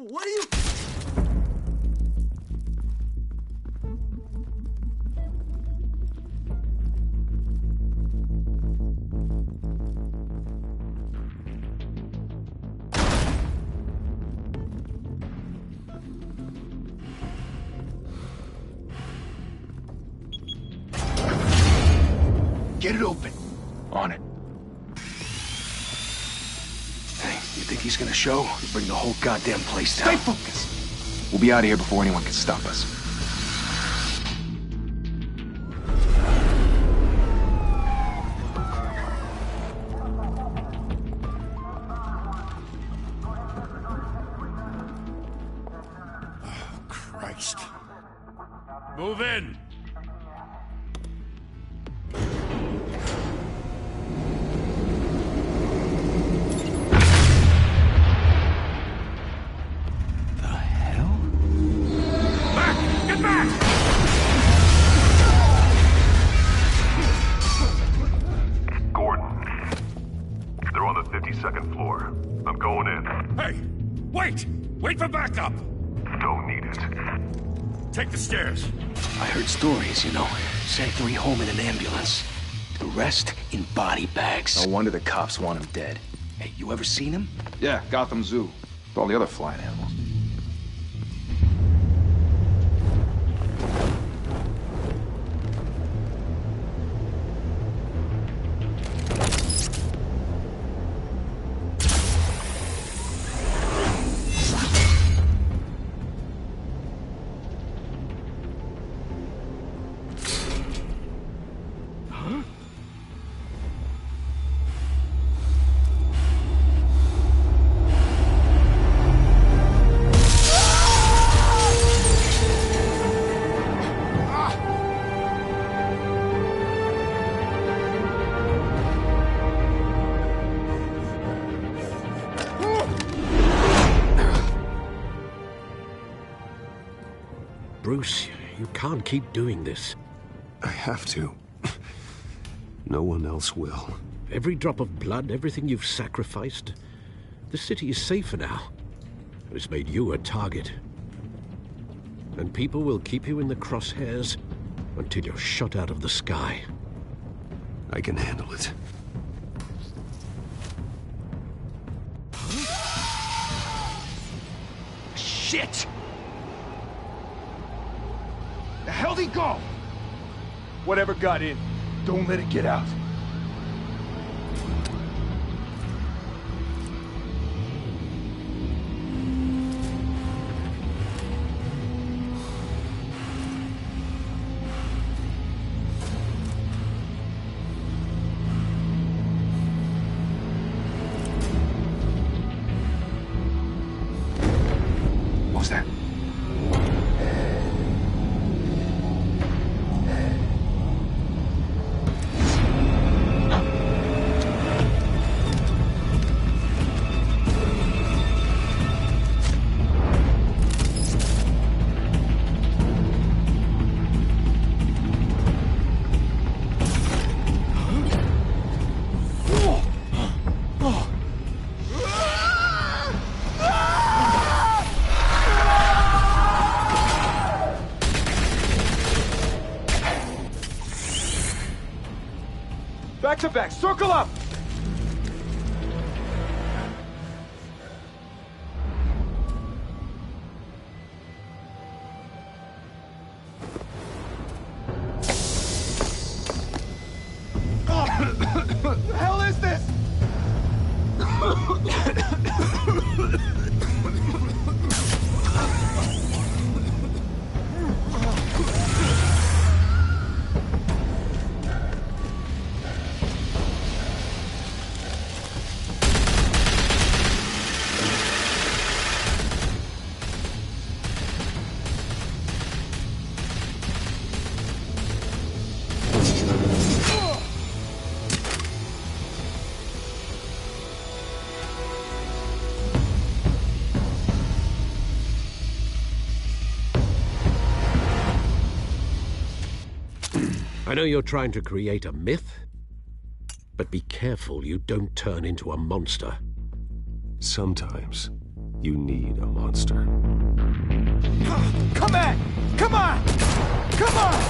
What are you... Get it open. On it. Hey, you think he's gonna show? He'll bring the whole goddamn place down. Stay focused. We'll be out of here before anyone can stop us. Oh, Christ. Move in! Second floor. I'm going in. Hey! Wait! Wait for backup! Don't need it. Take the stairs. I heard stories, you know. Sent 3 home in an ambulance. The rest in body bags. No wonder the cops want him dead. Hey, you ever seen him? Yeah, Gotham Zoo. With all the other flying animals. Bruce, you can't keep doing this. I have to. No one else will. Every drop of blood, everything you've sacrificed. The city is safer now. It's made you a target. And people will keep you in the crosshairs until you're shot out of the sky. I can handle it. Shit! The hell'd he go? Whatever got in, don't let it get out. What was that? Back to back, circle up! What the hell is this? I know you're trying to create a myth, but be careful you don't turn into a monster. Sometimes You need a monster. Come back! Come on! Come on!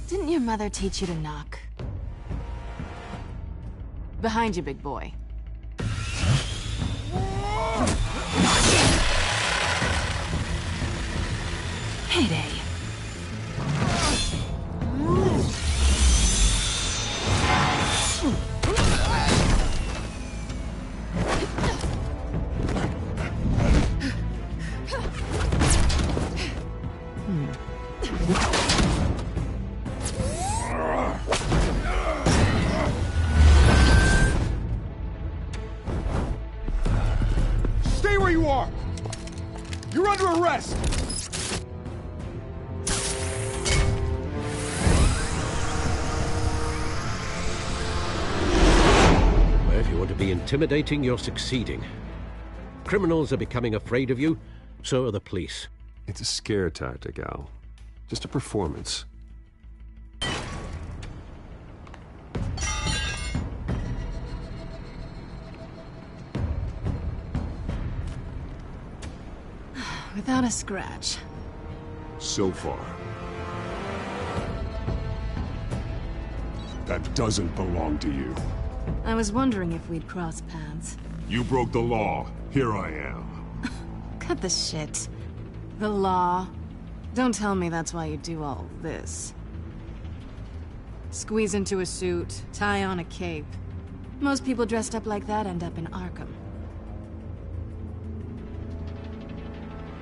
Didn't your mother teach you to knock? Behind you, big boy. Heyday. Stay where you are! You're under arrest! Well, if you want to be intimidating, you're succeeding. Criminals are becoming afraid of you, so are the police. It's a scare tactic, Al. Just a performance. Without a scratch. So far. That doesn't belong to you. I was wondering if we'd cross paths. You broke the law. Here I am. Cut the shit. The law. Don't tell me that's why you do all this. Squeeze into a suit, tie on a cape. Most people dressed up like that end up in Arkham.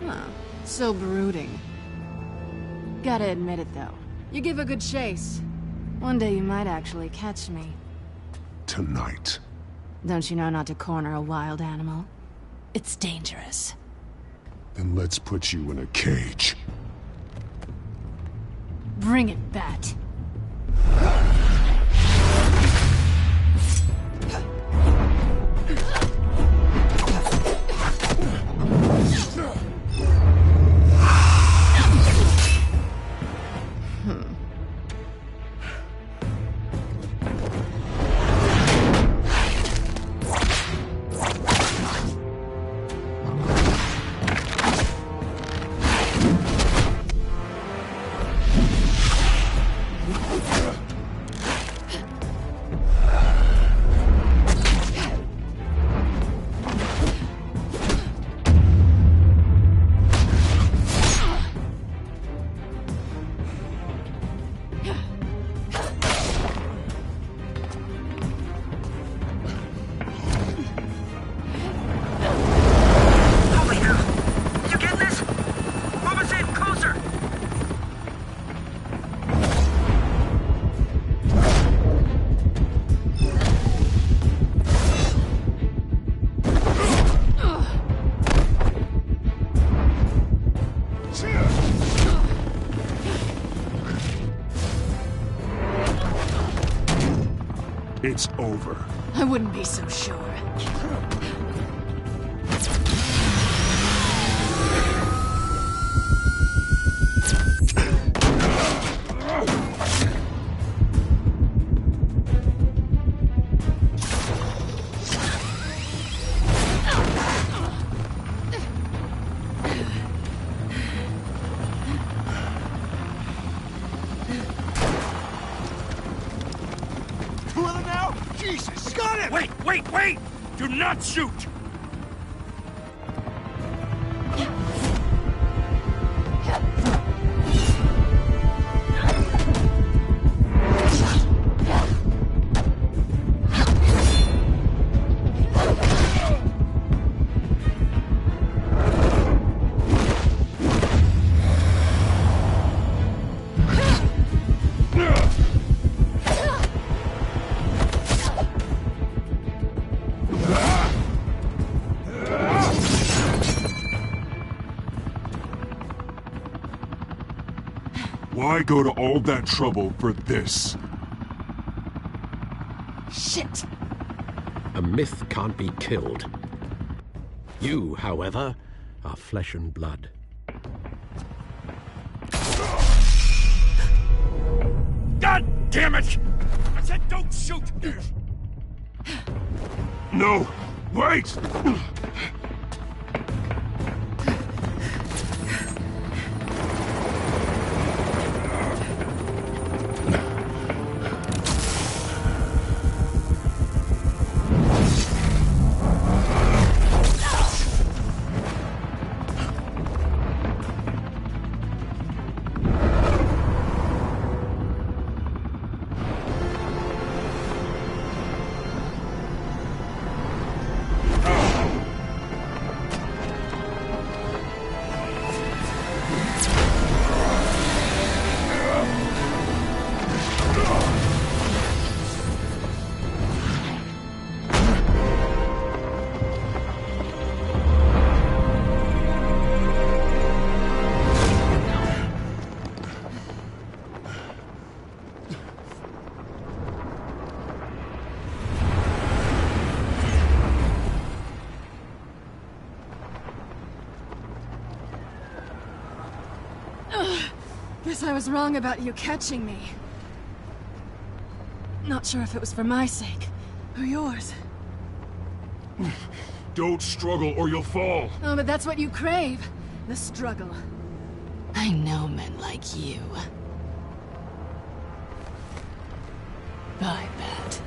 Huh. So brooding. Gotta admit it, though. You give a good chase. One day you might actually catch me. Tonight. Don't you know not to corner a wild animal? It's dangerous. Then let's put you in a cage. Bring it, Bat. It's over. I wouldn't be so sure. Wait! Do not shoot! Why go to all that trouble for this? Shit! A myth can't be killed. You, however, are flesh and blood. God damn it! I said don't shoot! No! Wait! Guess I was wrong about you catching me. Not sure if it was for my sake, or yours. Don't struggle or you'll fall. Oh, but that's what you crave. The struggle. I know men like you. I bet.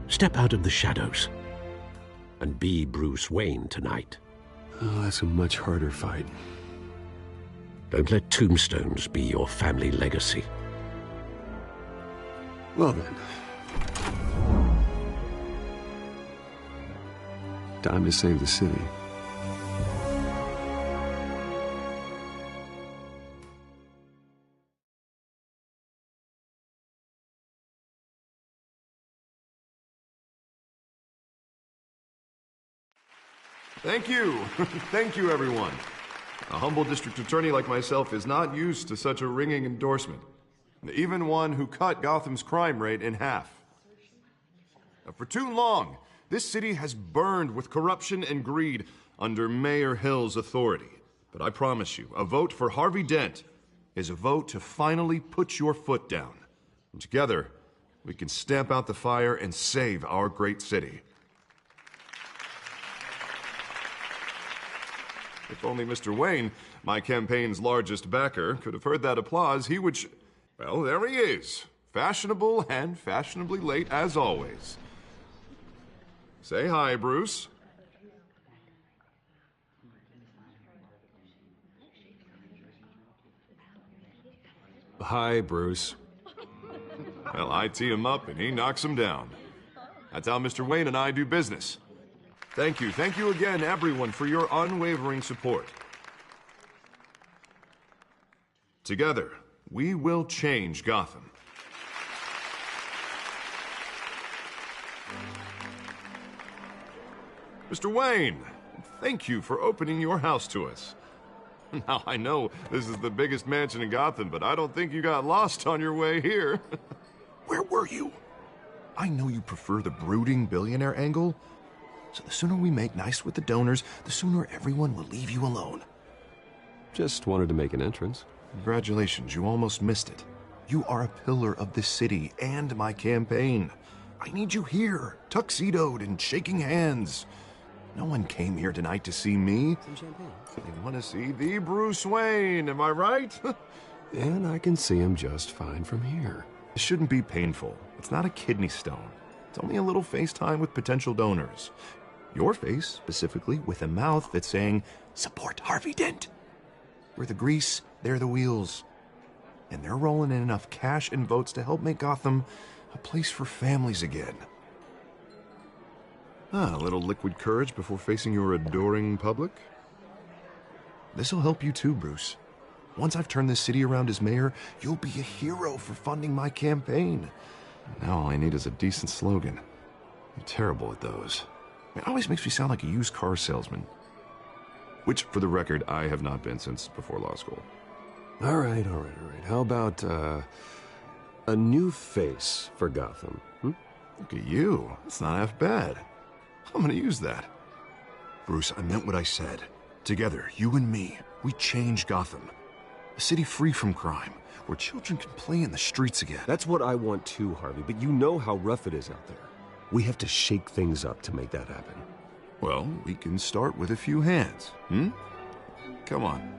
Step out of the shadows and be Bruce Wayne tonight. Oh, that's a much harder fight. Don't let tombstones be your family legacy. Well then. Time to save the city. Thank you. Thank you, everyone. A humble district attorney like myself is not used to such a ringing endorsement. Even one who cut Gotham's crime rate in half. For too long, this city has burned with corruption and greed under Mayor Hill's authority. But I promise you, a vote for Harvey Dent is a vote to finally put your foot down. And together, we can stamp out the fire and save our great city. If only Mr. Wayne, my campaign's largest backer, could have heard that applause, he would well, there he is. Fashionable and fashionably late as always. Say hi, Bruce. Hi, Bruce. Well, I tee him up and he knocks him down. That's how Mr. Wayne and I do business. Thank you again, everyone, for your unwavering support. Together, we will change Gotham. Mr. Wayne, thank you for opening your house to us. Now, I know this is the biggest mansion in Gotham, but I don't think you got lost on your way here. Where were you? I know you prefer the brooding billionaire angle, so the sooner we make nice with the donors, the sooner everyone will leave you alone. Just wanted to make an entrance. Congratulations, you almost missed it. You are a pillar of this city and my campaign. I need you here, tuxedoed and shaking hands. No one came here tonight to see me. Some champagne. They want to see the Bruce Wayne, am I right? And I can see him just fine from here. It shouldn't be painful. It's not a kidney stone. It's only a little FaceTime with potential donors. Your face, specifically, with a mouth that's saying, support Harvey Dent. We're the grease, they're the wheels. And they're rolling in enough cash and votes to help make Gotham a place for families again. A little liquid courage before facing your adoring public. This'll help you too, Bruce. Once I've turned this city around as mayor, you'll be a hero for funding my campaign. Now all I need is a decent slogan. I'm terrible at those. It always makes me sound like a used car salesman. Which, for the record, I have not been since before law school. All right. How about, a new face for Gotham, Look at you. It's not half bad. I'm gonna use that. Bruce, I meant what I said. Together, you and me, we change Gotham. A city free from crime, where children can play in the streets again. That's what I want too, Harvey, but you know how rough it is out there. We have to shake things up to make that happen. Well, we can start with a few hands, Come on.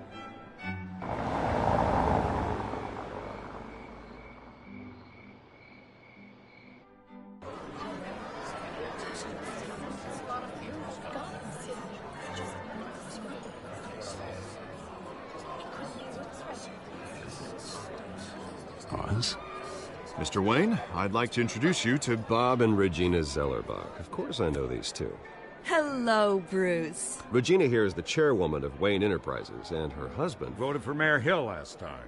Mr. Wayne, I'd like to introduce you to Bob and Regina Zellerbach. Of course I know these two. Hello, Bruce. Regina here is the chairwoman of Wayne Enterprises, and her husband Voted for Mayor Hill last time.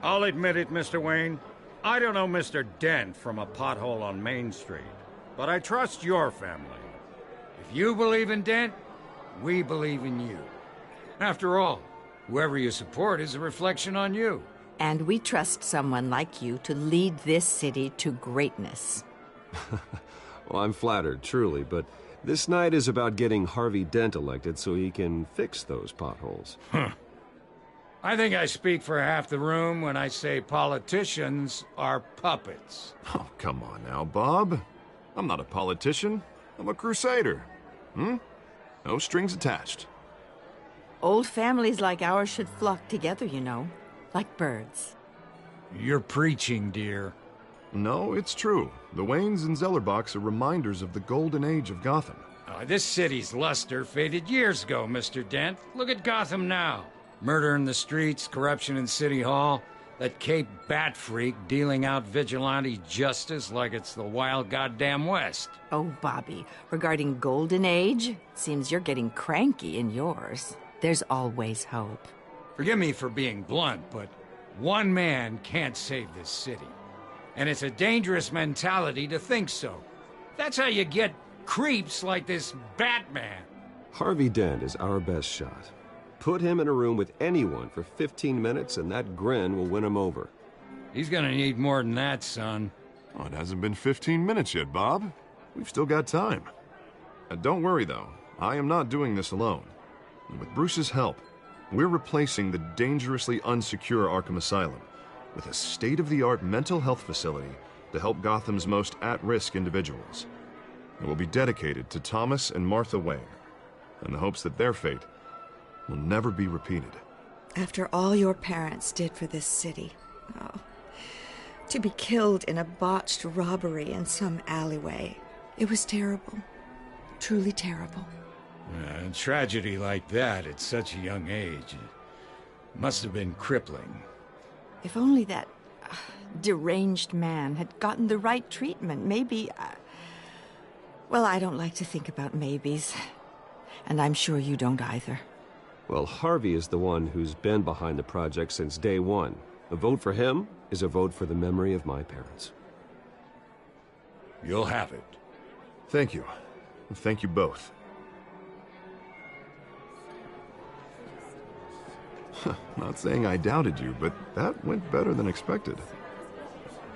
I'll admit it, Mr. Wayne. I don't know Mr. Dent from a pothole on Main Street, but I trust your family. If you believe in Dent, we believe in you. After all, whoever you support is a reflection on you. And we trust someone like you to lead this city to greatness. Well, I'm flattered, truly, but this night is about getting Harvey Dent elected so he can fix those potholes. I think I speak for half the room when I say politicians are puppets. Oh, come on now, Bob. I'm not a politician. I'm a crusader. No strings attached. Old families like ours should flock together, you know, like birds. You're preaching, dear. No, it's true. The Waynes and Zellerbachs are reminders of the golden age of Gotham. This city's luster faded years ago, Mr. Dent. Look at Gotham now. Murder in the streets, corruption in City Hall, that Cape Bat freak dealing out vigilante justice like it's the wild goddamn West. Oh, Bobby, regarding Golden Age, seems you're getting cranky in yours. There's always hope. Forgive me for being blunt, but one man can't save this city. And it's a dangerous mentality to think so. That's how you get creeps like this Batman. Harvey Dent is our best shot. Put him in a room with anyone for 15 minutes and that grin will win him over. He's gonna need more than that, son. Oh, it hasn't been 15 minutes yet, Bob. We've still got time. Don't worry, though. I am not doing this alone. And with Bruce's help, we're replacing the dangerously unsecure Arkham Asylum with a state-of-the-art mental health facility to help Gotham's most at-risk individuals. It will be dedicated to Thomas and Martha Wayne, in the hopes that their fate will never be repeated. After all your parents did for this city, to be killed in a botched robbery in some alleyway, it was terrible. Truly terrible. A tragedy like that at such a young age must have been crippling. If only that deranged man had gotten the right treatment, maybe... well, I don't like to think about maybes. And I'm sure you don't either. Well, Harvey is the one who's been behind the project since day one. A vote for him is a vote for the memory of my parents. You'll have it. Thank you. Thank you both. Not saying I doubted you, but that went better than expected.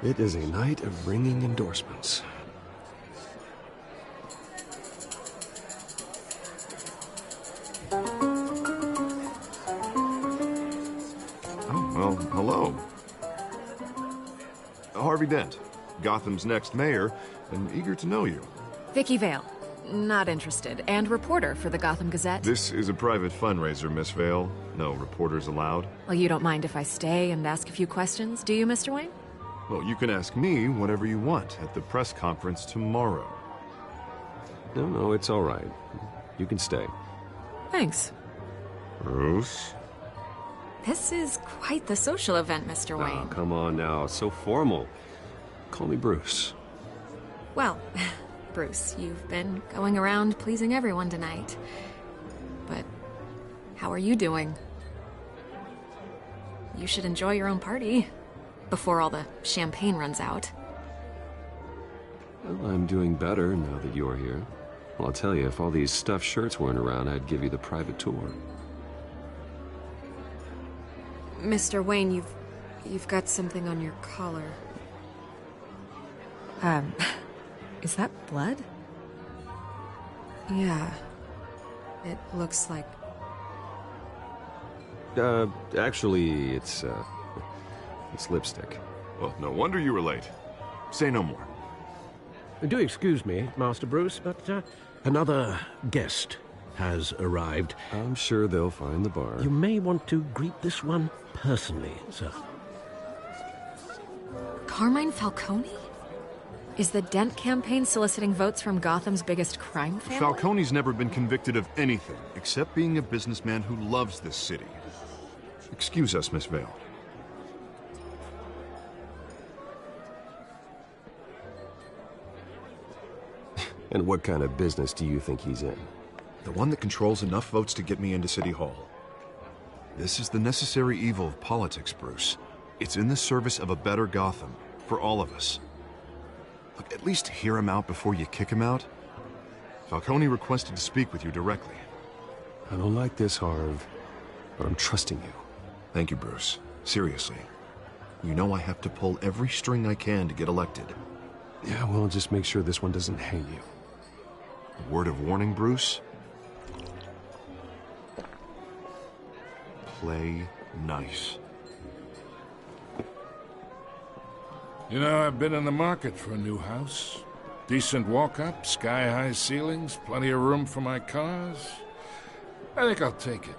It is a night of ringing endorsements. Oh, well, hello. Harvey Dent, Gotham's next mayor, and eager to know you. Vicky Vale. Not interested. And reporter for the Gotham Gazette. This is a private fundraiser, Miss Vale. No reporters allowed. Well, you don't mind if I stay and ask a few questions, do you, Mr. Wayne? Well, you can ask me whatever you want at the press conference tomorrow. No, it's all right. You can stay. Thanks. Bruce? This is quite the social event, Mr. Wayne. Oh, come on now. So formal. Call me Bruce. Well, Bruce, you've been going around pleasing everyone tonight. But how are you doing? You should enjoy your own party before all the champagne runs out. Well, I'm doing better now that you're here. Well, I'll tell you, if all these stuffed shirts weren't around, I'd give you the private tour. Mr. Wayne, you've got something on your collar. Is that blood? Yeah. It looks like... Actually, it's lipstick. Well, no wonder you were late. Say no more. Do excuse me, Master Bruce, but another guest has arrived. I'm sure they'll find the bar. You may want to greet this one personally, sir. Carmine Falcone? Is the Dent campaign soliciting votes from Gotham's biggest crime family? Falcone's never been convicted of anything except being a businessman who loves this city. Excuse us, Miss Vale. And what kind of business do you think he's in? The one that controls enough votes to get me into City Hall. This is the necessary evil of politics, Bruce. It's in the service of a better Gotham, for all of us. Look, at least hear him out before you kick him out. Falcone requested to speak with you directly. I don't like this, Harv, but I'm trusting you. Thank you, Bruce. Seriously. You know I have to pull every string I can to get elected. Yeah, well, just make sure this one doesn't hang you. A word of warning, Bruce? Play nice. You know, I've been in the market for a new house. Decent walk-up, sky-high ceilings, plenty of room for my cars. I think I'll take it.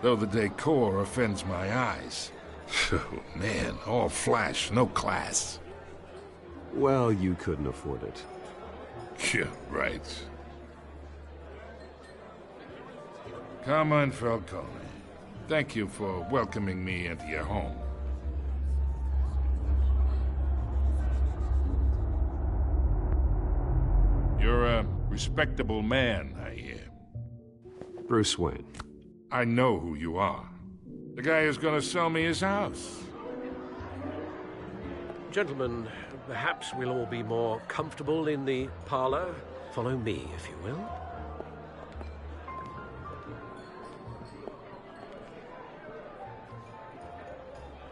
Though the decor offends my eyes. Oh, man, all flash, no class. Well, you couldn't afford it. Yeah, right. Carmine Falcone, thank you for welcoming me into your home. You're a respectable man, I hear. Bruce Wayne. I know who you are. The guy who's gonna sell me his house. Gentlemen, perhaps we'll all be more comfortable in the parlor. Follow me, if you will.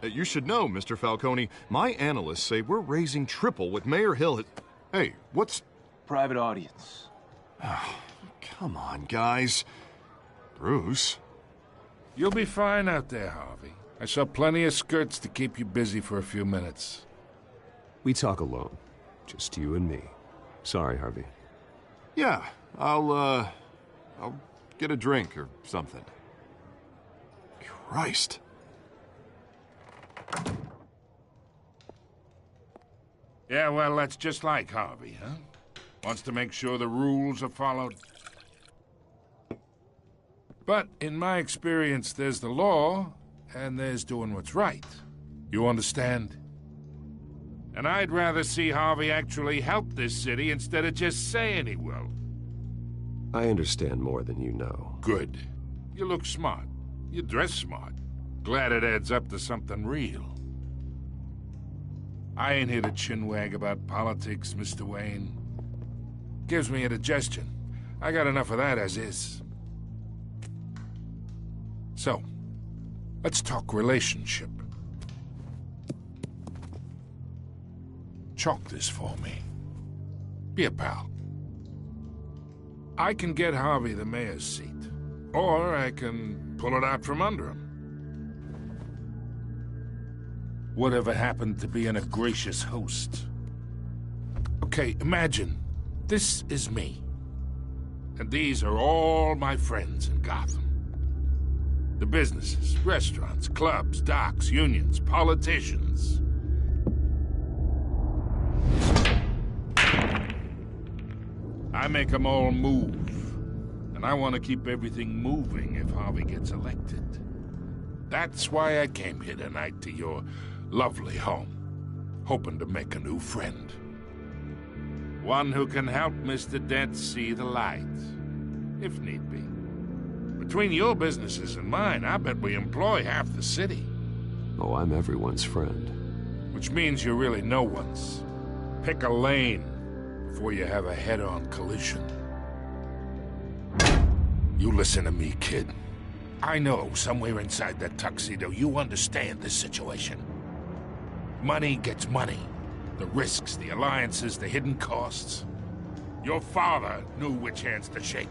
You should know, Mr. Falcone, my analysts say we're raising triple what Mayor Hill had... Hey, what's... Private audience. Oh, come on, guys. Bruce? You'll be fine out there, Harvey. I saw plenty of skirts to keep you busy for a few minutes. We talk alone. Just you and me. Sorry, Harvey. Yeah, I'll get a drink or something. Christ. Yeah, well, that's just like Harvey, huh? Wants to make sure the rules are followed. But in my experience, there's the law, and there's doing what's right. You understand? And I'd rather see Harvey actually help this city instead of just saying he will. I understand more than you know. Good. You look smart. You dress smart. Glad it adds up to something real. I ain't here to chinwag about politics, Mr. Wayne. Gives me indigestion. I got enough of that as is. So, let's talk relationship. Chalk this for me. Be a pal. I can get Harvey the mayor's seat, or I can pull it out from under him. Whatever happened to being a gracious host? Okay, imagine, this is me. And these are all my friends in Gotham. The businesses, restaurants, clubs, docks, unions, politicians. I make them all move. And I want to keep everything moving if Harvey gets elected. That's why I came here tonight to your lovely home, hoping to make a new friend. One who can help Mr. Dent see the light, if need be. Between your businesses and mine, I bet we employ half the city. Oh, I'm everyone's friend. Which means you're really no one's. Pick a lane before you have a head-on collision. You listen to me, kid. I know somewhere inside that tuxedo you understand this situation. Money gets money. The risks, the alliances, the hidden costs. Your father knew which hands to shake.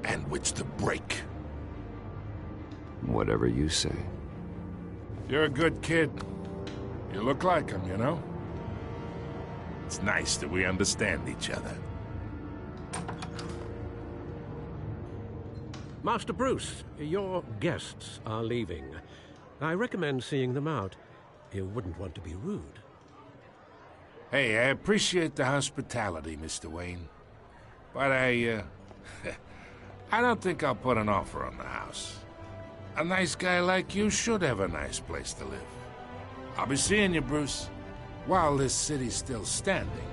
And which to break. Whatever you say. You're a good kid. You look like him, you know? It's nice that we understand each other. Master Bruce, your guests are leaving. I recommend seeing them out. You wouldn't want to be rude. Hey, I appreciate the hospitality, Mr. Wayne. But I don't think I'll put an offer on the house. A nice guy like you should have a nice place to live. I'll be seeing you, Bruce, while this city's still standing.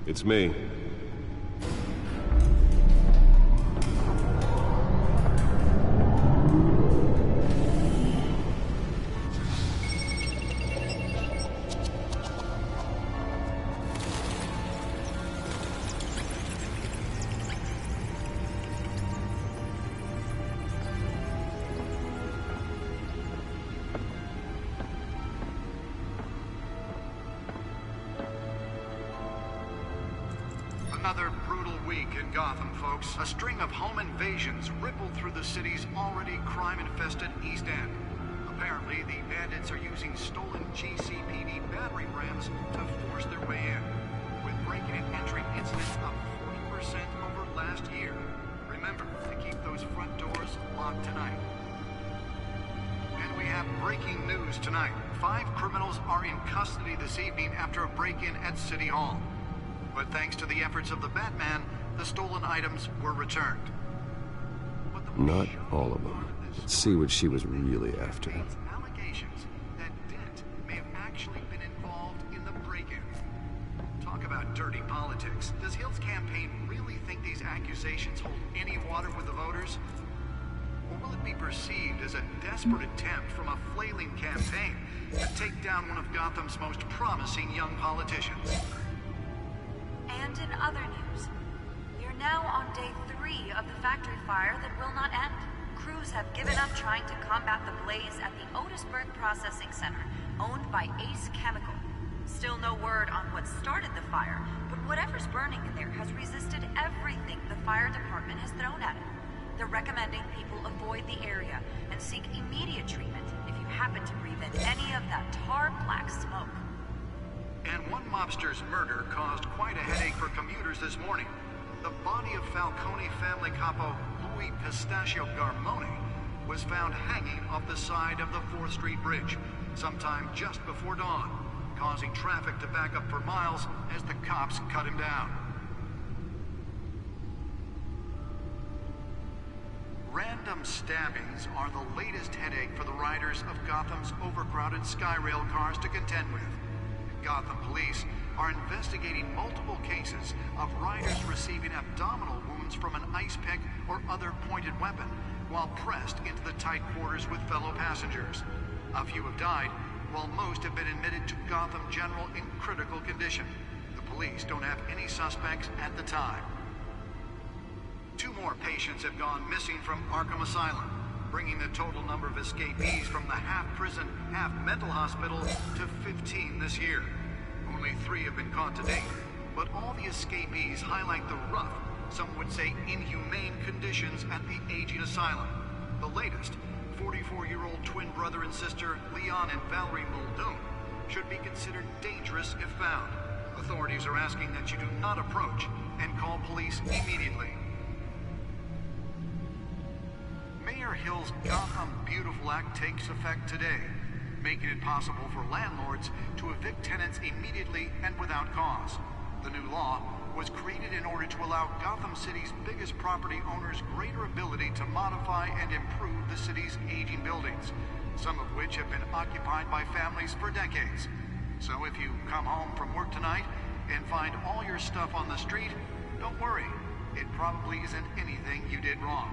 It's me. Another brutal week in Gotham, folks. A string of home invasions rippled through the city's already crime-infested East End. Apparently, the bandits are using stolen GCPD battering rams to force their way in, with break-in and entry incidents up 40% over last year. Remember to keep those front doors locked tonight. And we have breaking news tonight. 5 criminals are in custody this evening after a break-in at City Hall. But thanks to the efforts of the Batman, the stolen items were returned. Not all of them. Let's see what she was really after. Allegations that Dent may have actually been involved in the break-in. Talk about dirty politics. Does Hill's campaign really think these accusations hold any water with the voters? Or will it be perceived as a desperate attempt from a flailing campaign to take down one of Gotham's most promising young politicians? And in other news, we are now on day 3 of the factory fire that will not end. Crews have given up trying to combat the blaze at the Otisburg Processing Center, owned by Ace Chemical. Still no word on what started the fire, but whatever's burning in there has resisted everything the fire department has thrown at it. They're recommending people avoid the area and seek immediate treatment if you happen to breathe in any of that tar-black smoke. And one mobster's murder caused quite a headache for commuters this morning. The body of Falcone family capo Louis Pistachio Garmone was found hanging off the side of the 4th Street Bridge sometime just before dawn, causing traffic to back up for miles as the cops cut him down. Random stabbings are the latest headache for the riders of Gotham's overcrowded Skyrail cars to contend with. Gotham police are investigating multiple cases of riders receiving abdominal wounds from an ice pick or other pointed weapon while pressed into the tight quarters with fellow passengers. A few have died, while most have been admitted to Gotham General in critical condition. The police don't have any suspects at the time. 2 more patients have gone missing from Arkham Asylum, bringing the total number of escapees from the half-prison, half-mental hospital to 15 this year. Only 3 have been caught to date, but all the escapees highlight the rough, some would say inhumane conditions at the aging asylum. The latest, 44-year-old twin brother and sister Leon and Valerie Muldoon, should be considered dangerous if found. Authorities are asking that you do not approach and call police immediately. Mayor Hill's Gotham Beautiful Act takes effect today, making it possible for landlords to evict tenants immediately and without cause. The new law was created in order to allow Gotham City's biggest property owners greater ability to modify and improve the city's aging buildings, some of which have been occupied by families for decades. So if you come home from work tonight and find all your stuff on the street, don't worry. It probably isn't anything you did wrong.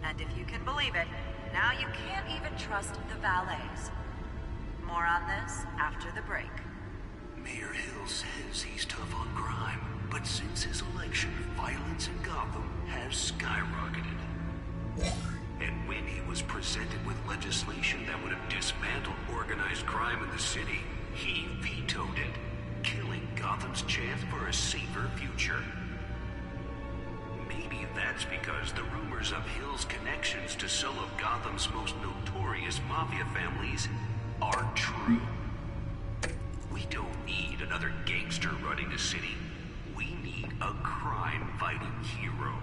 And if you can believe it, now you can't even trust the valets. More on this after the break. Mayor Hill says he's tough on crime, but since his election, violence in Gotham has skyrocketed. And when he was presented with legislation that would have dismantled organized crime in the city, he vetoed it, killing Gotham's chance for a safer future. Maybe that's because the rumors of Hill's connections to some of Gotham's most notorious mafia families are true. We don't need another gangster running the city. We need a crime-fighting hero.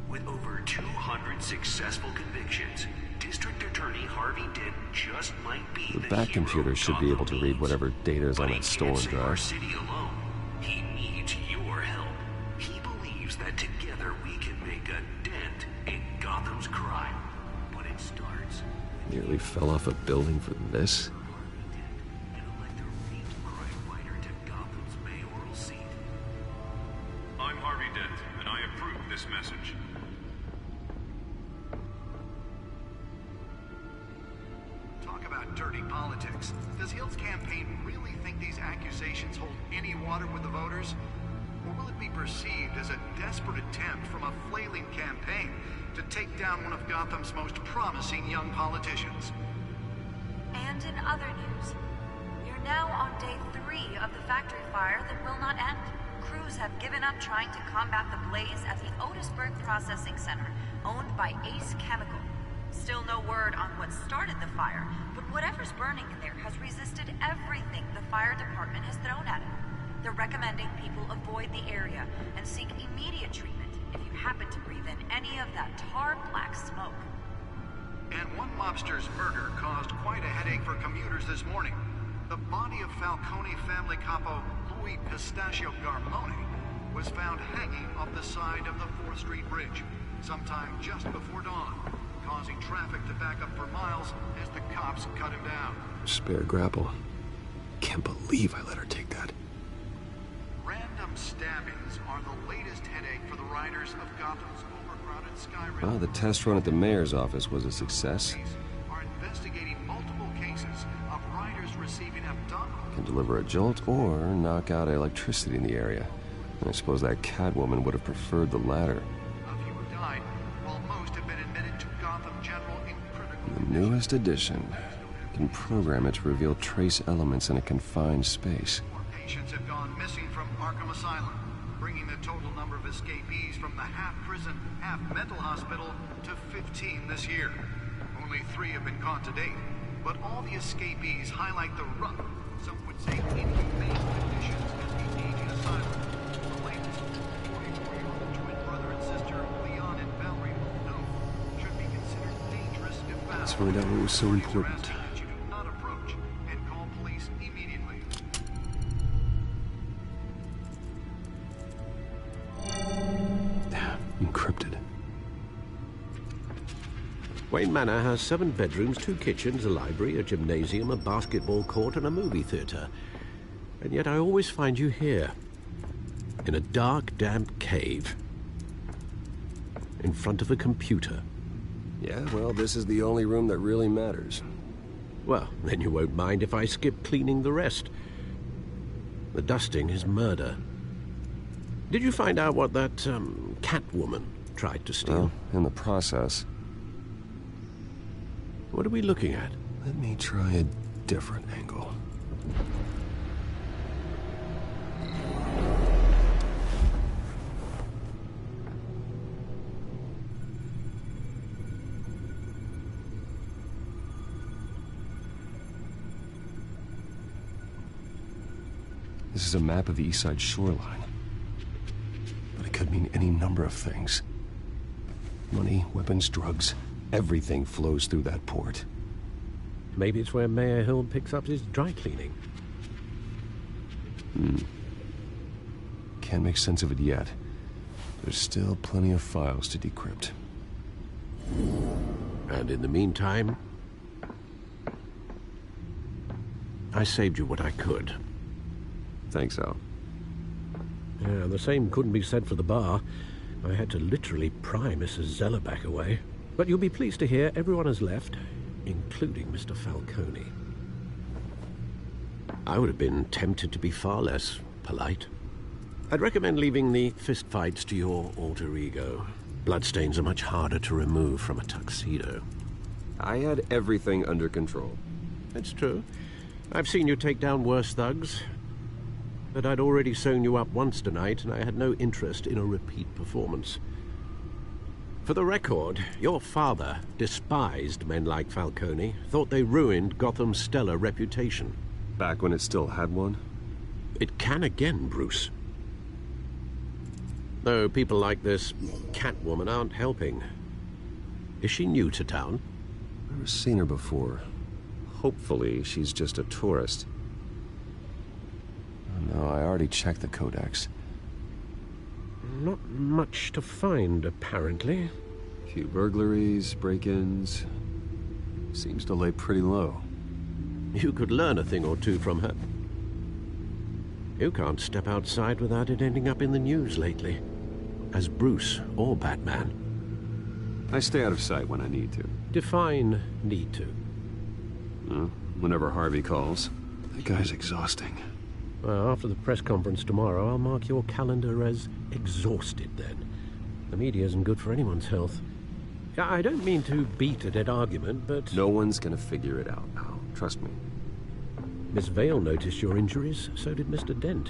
With over 200 successful convictions, District Attorney Harvey Dent just might be The back computer should be able to read whatever data is on that stolen drive. City alone. He needs your help. He believes that together we can make a dent in Gotham's crime. But it starts. Nearly fell off a building for this? I'm Harvey Dent, and I approve this message. Talk about dirty politics. Does Hill's campaign really think these accusations hold any water with the voters? Or will it be perceived as a desperate attempt from a flailing campaign to take down one of Gotham's most promising young politicians? And in other news, you're now on day 3 of the factory fire that will not end. Crews have given up trying to combat the blaze at the Otisburg Processing Center, owned by Ace Chemical. Still no word on what started the fire, but whatever's burning in there has resisted everything the fire department has thrown at it. They're recommending people avoid the area and seek immediate treatment if you happen to breathe in any of that tar black smoke. And one mobster's murder caused quite a headache for commuters this morning. The body of Falcone family capo Louis Pistachio Garmone was found hanging off the side of the 4th Street Bridge sometime just before dawn, causing traffic to back up for miles as the cops cut him down. Spare grapple. Can't believe I let her take that. Random stabbings are the latest headache for the riders of Gotham's overcrowded Skyrail. Oh, the test run at the mayor's office was a success. Are investigating multiple cases of riders receiving abdominal. Can deliver a jolt or knock out electricity in the area. I suppose that Catwoman would have preferred the latter. A few have died, while most have been admitted to Gotham General in critical. The newest edition can program it to reveal trace elements in a confined space. More patients have gone missing from Arkham Asylum, bringing the total number of escapees from the half-prison, half-mental hospital to 15 this year. Only 3 have been caught to date, but all the escapees highlight the rough, some would say inhumane conditions at the aging asylum. The latest, 44-year-old twin brother and sister Leon and Valerie Muldoon should be considered dangerous if found. Let's find out what was so important. That you do not approach and call police immediately. Encrypted. Wayne Manor has 7 bedrooms, 2 kitchens, a library, a gymnasium, a basketball court, and a movie theatre. And yet I always find you here, in a dark, damp cave, in front of a computer. Yeah, well, this is the only room that really matters. Well, then you won't mind if I skip cleaning the rest. The dusting is murder. Did you find out what that, cat woman tried to steal? Well, in the process. What are we looking at? Let me try a different angle. This is a map of the East Side shoreline. But it could mean any number of things. Money, weapons, drugs, everything flows through that port. Maybe it's where Mayor Hill picks up his dry cleaning. Can't make sense of it yet. There's still plenty of files to decrypt. And in the meantime, I saved you what I could. Thanks, Al. Yeah, the same couldn't be said for the bar. I had to literally pry Mrs. Zeller back away. But you'll be pleased to hear everyone has left, including Mr. Falcone. I would have been tempted to be far less polite. I'd recommend leaving the fistfights to your alter ego. Bloodstains are much harder to remove from a tuxedo. I had everything under control. It's true. I've seen you take down worse thugs. But I'd already sewn you up once tonight, and I had no interest in a repeat performance. For the record, your father despised men like Falcone, thought they ruined Gotham's stellar reputation. Back when it still had one? It can again, Bruce. Though people like this Catwoman aren't helping. Is she new to town? I've never seen her before. Hopefully, she's just a tourist. No, I already checked the codex. Not much to find, apparently. A few burglaries, break-ins. Seems to lay pretty low. You could learn a thing or two from her. You can't step outside without it ending up in the news lately. As Bruce or Batman. I stay out of sight when I need to. Define need to. Whenever Harvey calls. That guy's exhausting. Well, after the press conference tomorrow, I'll mark your calendar as exhausted then. The media isn't good for anyone's health. I don't mean to beat a dead argument, but... No one's gonna figure it out, pal. Trust me. Miss Vale noticed your injuries, so did Mr. Dent.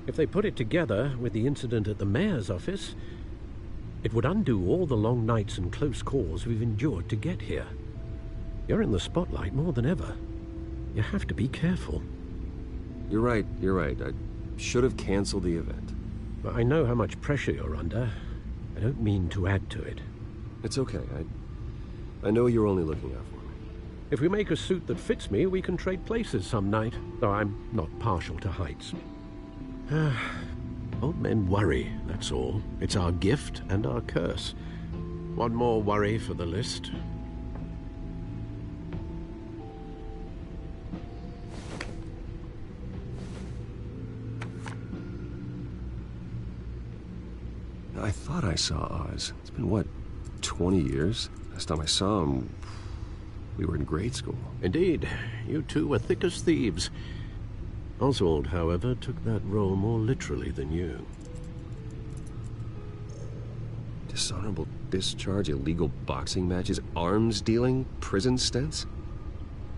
If they put it together with the incident at the mayor's office, it would undo all the long nights and close calls we've endured to get here. You're in the spotlight more than ever. You have to be careful. You're right. I should have canceled the event. But I know how much pressure you're under. I don't mean to add to it. It's okay. I know you're only looking out for me. If we make a suit that fits me, we can trade places some night. Though I'm not partial to heights. Old men worry, that's all. It's our gift and our curse. One more worry for the list. I thought I saw Oz. It's been, what, 20 years? Last time I saw him, we were in grade school. Indeed. You two were thick as thieves. Oswald, however, took that role more literally than you. Dishonorable discharge, illegal boxing matches, arms dealing, prison stints?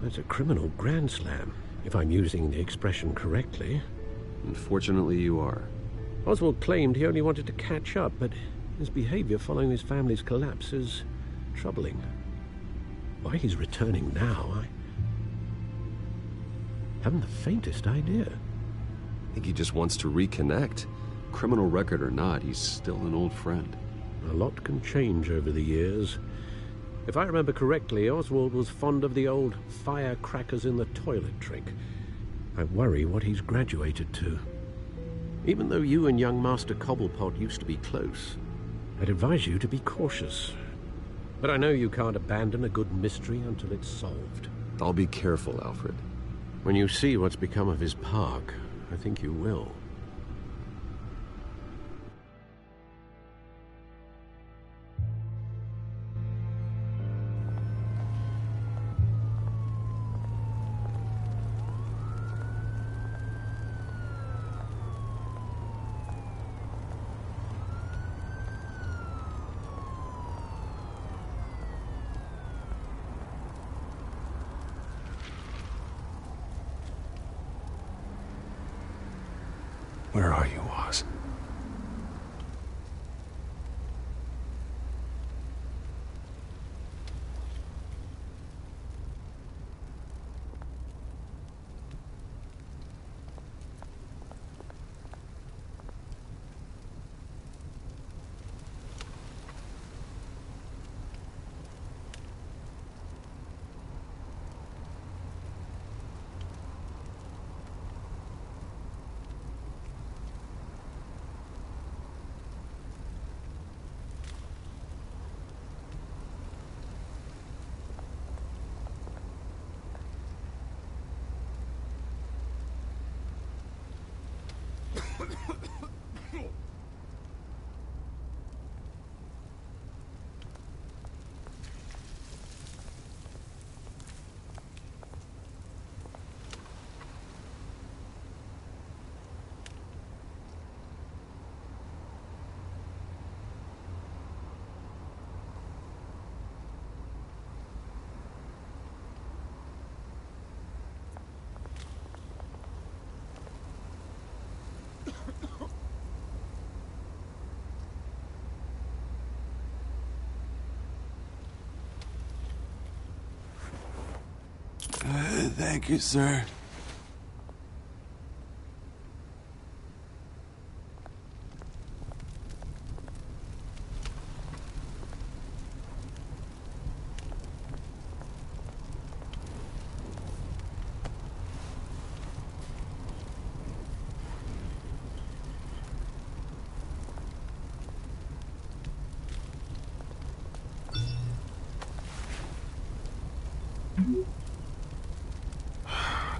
That's a criminal grand slam, if I'm using the expression correctly. Unfortunately, you are. Oswald claimed he only wanted to catch up, but his behavior following his family's collapse is troubling. Why he's returning now, I haven't the faintest idea. I think he just wants to reconnect. Criminal record or not, he's still an old friend. A lot can change over the years. If I remember correctly, Oswald was fond of the old firecrackers in the toilet trick. I worry what he's graduated to. Even though you and young Master Cobblepot used to be close, I'd advise you to be cautious. But I know you can't abandon a good mystery until it's solved. I'll be careful, Alfred. When you see what's become of his park, I think you will. Where are you, Oz? Thank you, sir.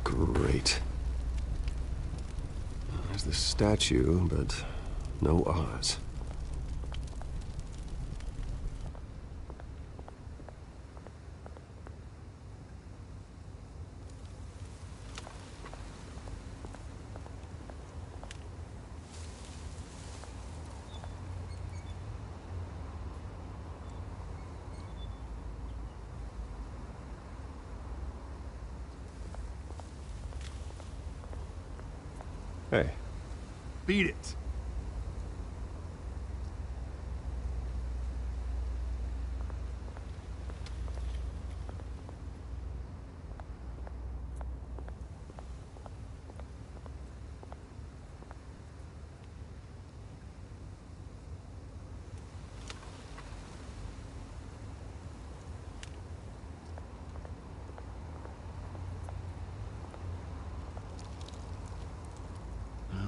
Great. There's the statue, but no Oz. Hey. Beat it.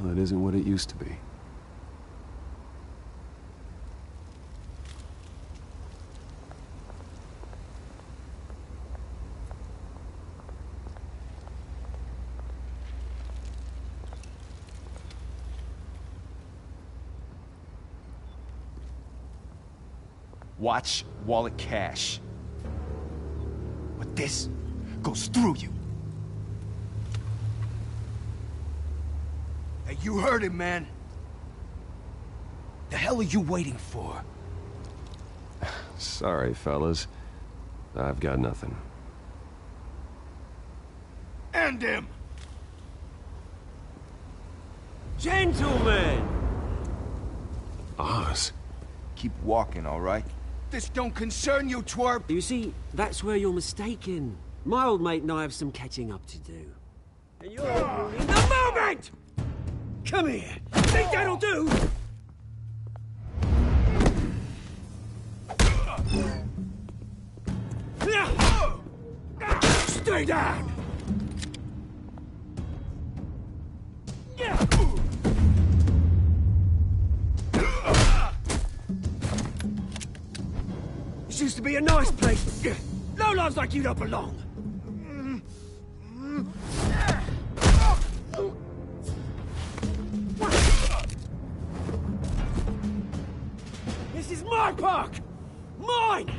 Well, it isn't what it used to be. Watch wallet cash. But this goes through you. Hey, you heard it, man. The hell are you waiting for? Sorry, fellas. I've got nothing. End him! Gentlemen! Oz. Keep walking, all right? This don't concern you, twerp! You see, that's where you're mistaken. My old mate and I have some catching up to do. And you're ruining the moment! Come here! Think that'll do? Stay down! This used to be be a nice place. No lives like you don't belong. This is my park! Mine!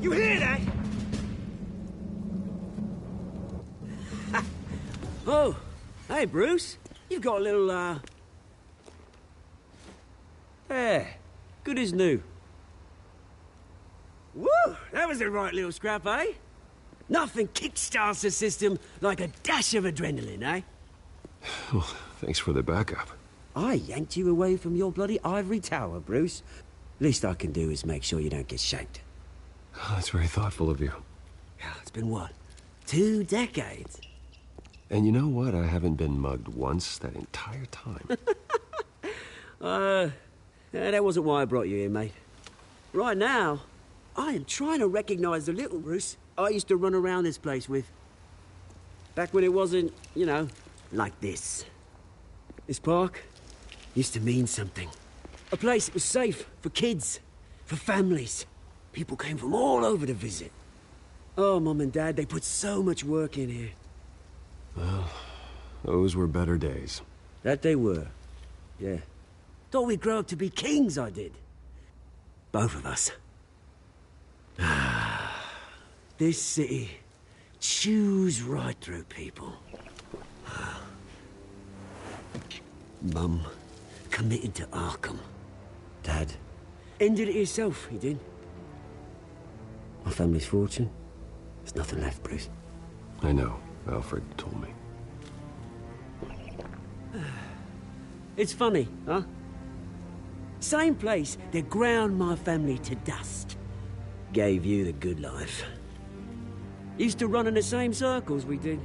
You hear that? Oh, hey, Bruce. You've got a little, There. Good as new. Woo! That was a right little scrap, eh? Nothing kickstarts the system like a dash of adrenaline, eh? Well, thanks for the backup. I yanked you away from your bloody ivory tower, Bruce. Least I can do is make sure you don't get shanked. Oh, that's very thoughtful of you. Yeah, it's been what? 2 decades? And you know what? I haven't been mugged once that entire time. That wasn't why I brought you here, mate. Right now, I am trying to recognize the little Bruce I used to run around this place with. Back when it wasn't, you know, like this. This park used to mean something. A place that was safe for kids, for families. People came from all over to visit. Oh, Mum and Dad, they put so much work in here. Well, those were better days. That they were. Yeah. Thought we'd grow up to be kings, I did. Both of us. This city chews right through people. Mum committed to Arkham. Dad ended it himself, he did. My family's fortune, there's nothing left, Bruce. I know. Alfred told me. It's funny, huh? Same place that ground my family to dust. Gave you the good life. Used to run in the same circles we did.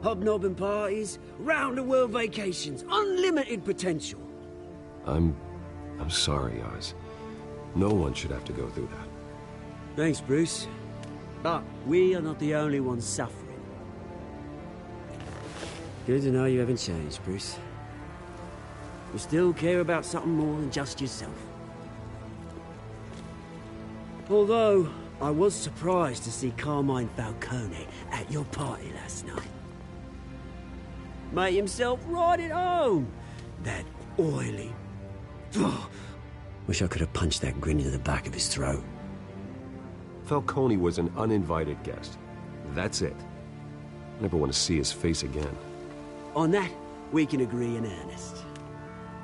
Hobnobbing parties, round-the-world vacations, unlimited potential. I'm sorry, Oz. No one should have to go through that. Thanks, Bruce. But we are not the only ones suffering. Good to know you haven't changed, Bruce. You still care about something more than just yourself. Although, I was surprised to see Carmine Falcone at your party last night. Made himself right at home. That oily... Wish I could have punched that grin into the back of his throat. Falcone was an uninvited guest. That's it. Never want to see his face again. On that, we can agree in earnest.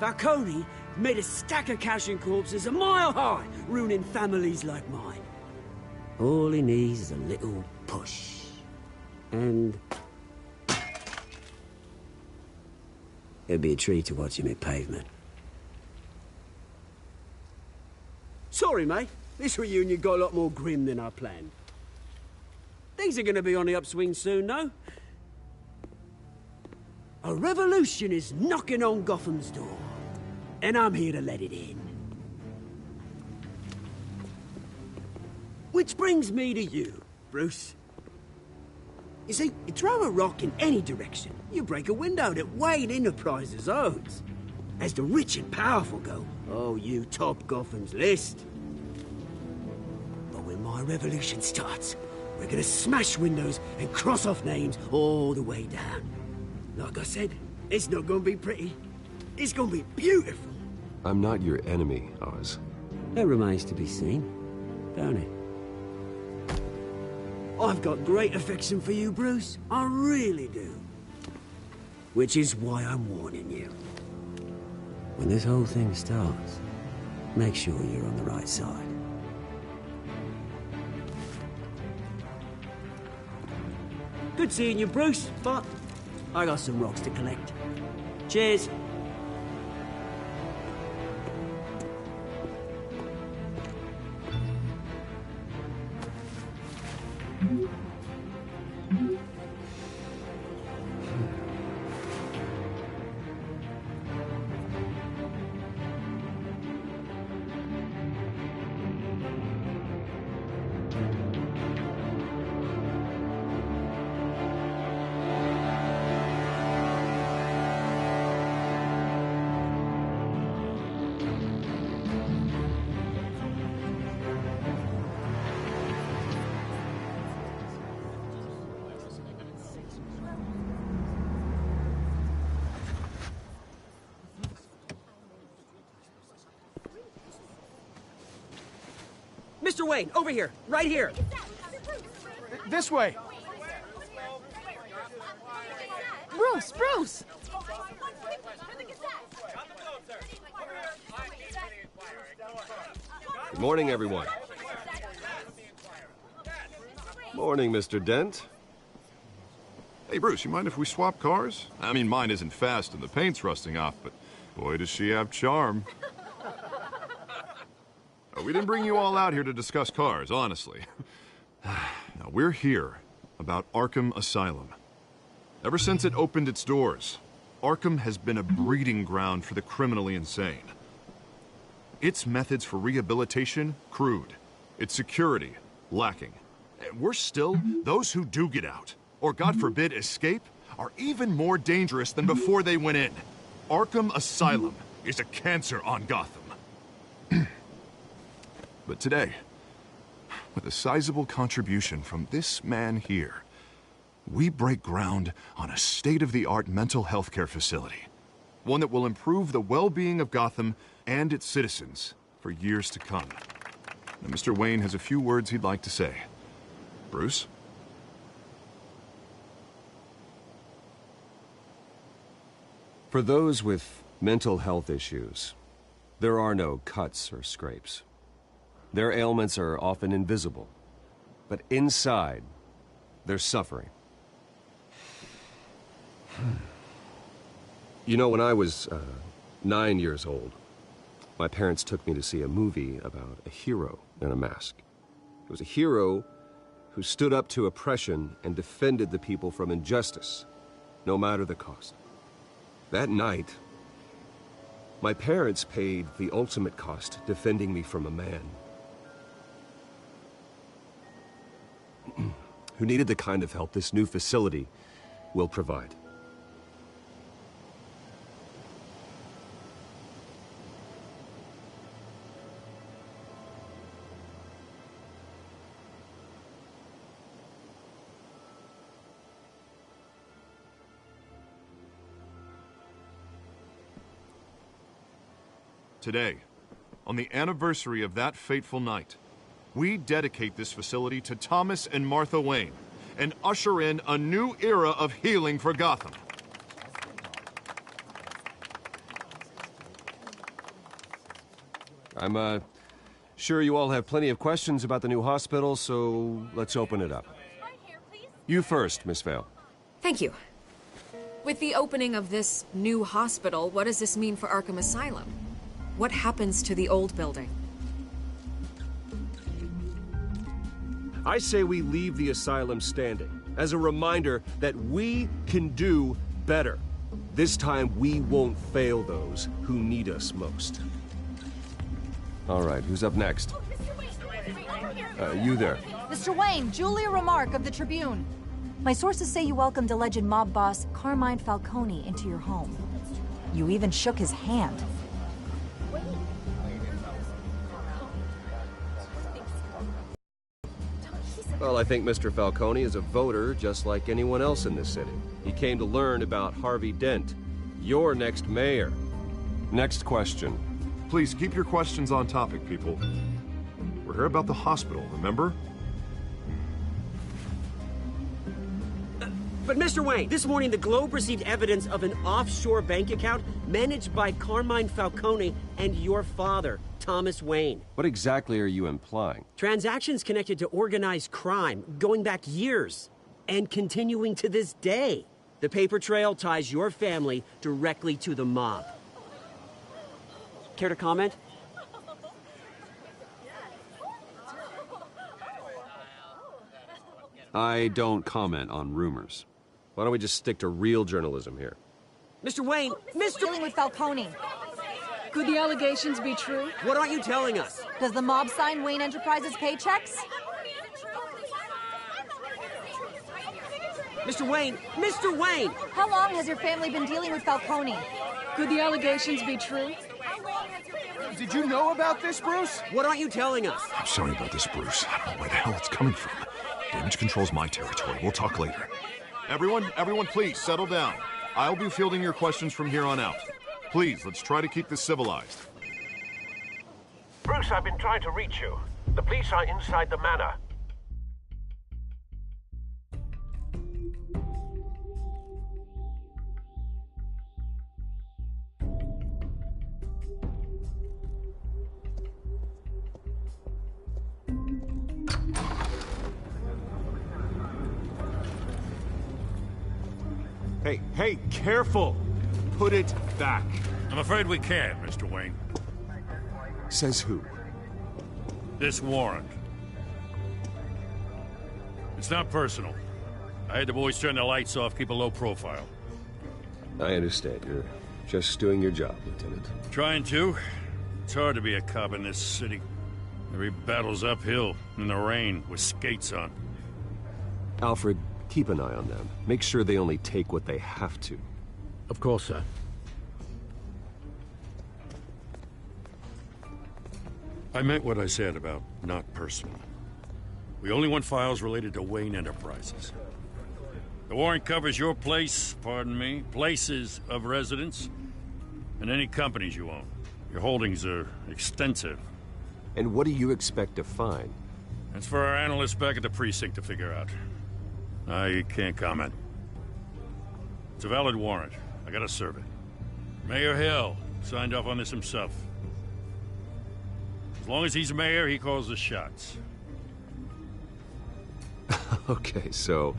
Falcone made a stack of cash and corpses a mile high, ruining families like mine. All he needs is a little push. And... it'd be a treat to watch him hit pavement. Sorry, mate. This reunion got a lot more grim than I planned. Things are gonna be on the upswing soon, though. A revolution is knocking on Gotham's door. And I'm here to let it in. Which brings me to you, Bruce. You see, you throw a rock in any direction, you break a window that Wayne Enterprises owns. As the rich and powerful go, oh, you top Gotham's list. But when my revolution starts, we're gonna smash windows and cross off names all the way down. Like I said, it's not gonna be pretty. It's gonna be beautiful. I'm not your enemy, Oz. That remains to be seen, don't it? I've got great affection for you, Bruce. I really do. Which is why I'm warning you. When this whole thing starts, make sure you're on the right side. Good seeing you, Bruce, but I got some rocks to collect. Cheers. Mr. Wayne, over here. Right here. This way. Bruce! Good morning, everyone. Morning, Mr. Dent. Hey, Bruce, you mind if we swap cars? I mean, mine isn't fast and the paint's rusting off, but boy, does she have charm. We didn't bring you all out here to discuss cars, honestly. Now, we're here about Arkham Asylum. Ever since it opened its doors, Arkham has been a breeding ground for the criminally insane. Its methods for rehabilitation, crude. Its security, lacking. And worse still, those who do get out, or God forbid, escape, are even more dangerous than before they went in. Arkham Asylum is a cancer on Gotham. But today, with a sizable contribution from this man here, we break ground on a state-of-the-art mental health care facility. One that will improve the well-being of Gotham and its citizens for years to come. Now, Mr. Wayne has a few words he'd like to say. Bruce? For those with mental health issues, there are no cuts or scrapes. Their ailments are often invisible, but inside, they're suffering. You know, when I was 9 years old, my parents took me to see a movie about a hero in a mask. It was a hero who stood up to oppression and defended the people from injustice, no matter the cost. That night, my parents paid the ultimate cost defending me from a man who needed the kind of help this new facility will provide. Today, on the anniversary of that fateful night, we dedicate this facility to Thomas and Martha Wayne and usher in a new era of healing for Gotham. I'm sure you all have plenty of questions about the new hospital, so let's open it up. You first, Miss Vale. Thank you. With the opening of this new hospital, what does this mean for Arkham Asylum? What happens to the old building? I say we leave the asylum standing as a reminder that we can do better. This time we won't fail those who need us most. All right, who's up next? You there. Mr. Wayne, Julia Remark of the Tribune. My sources say you welcomed alleged mob boss Carmine Falcone into your home. You even shook his hand. Well, I think Mr. Falcone is a voter just like anyone else in this city. He came to learn about Harvey Dent, your next mayor. Next question. Please keep your questions on topic, people. We're here about the hospital, remember? But Mr. Wayne, this morning the Globe received evidence of an offshore bank account managed by Carmine Falcone and your father, Thomas Wayne. What exactly are you implying? Transactions connected to organized crime, going back years, and continuing to this day. The paper trail ties your family directly to the mob. Care to comment? I don't comment on rumors. Why don't we just stick to real journalism here? Mr. Wayne, Dealing with Falcone. Could the allegations be true? What aren't you telling us? Does the mob sign Wayne Enterprises paychecks? Mr. Wayne! Mr. Wayne! How long has your family been dealing with Falcone? Could the allegations be true? Did you know about this, Bruce? What aren't you telling us? I'm sorry about this, Bruce. I don't know where the hell it's coming from. Damage control's my territory. We'll talk later. Everyone, please, settle down. I'll be fielding your questions from here on out. Please, let's try to keep this civilized. Bruce, I've been trying to reach you. The police are inside the manor. Hey, careful! Put it back. I'm afraid we can't, Mr. Wayne. Says who? This warrant. It's not personal. I had the boys turn the lights off, keep a low profile. I understand. You're just doing your job, Lieutenant. Trying to. It's hard to be a cop in this city. Every battle's uphill, in the rain, with skates on. Alfred, keep an eye on them. Make sure they only take what they have to. Of course, sir. I meant what I said about not personal. We only want files related to Wayne Enterprises. The warrant covers your place, pardon me, places of residence, and any companies you own. Your holdings are extensive. And what do you expect to find? That's for our analysts back at the precinct to figure out. I can't comment. It's a valid warrant. I gotta serve it. Mayor Hill signed off on this himself. As long as he's mayor, he calls the shots. Okay, so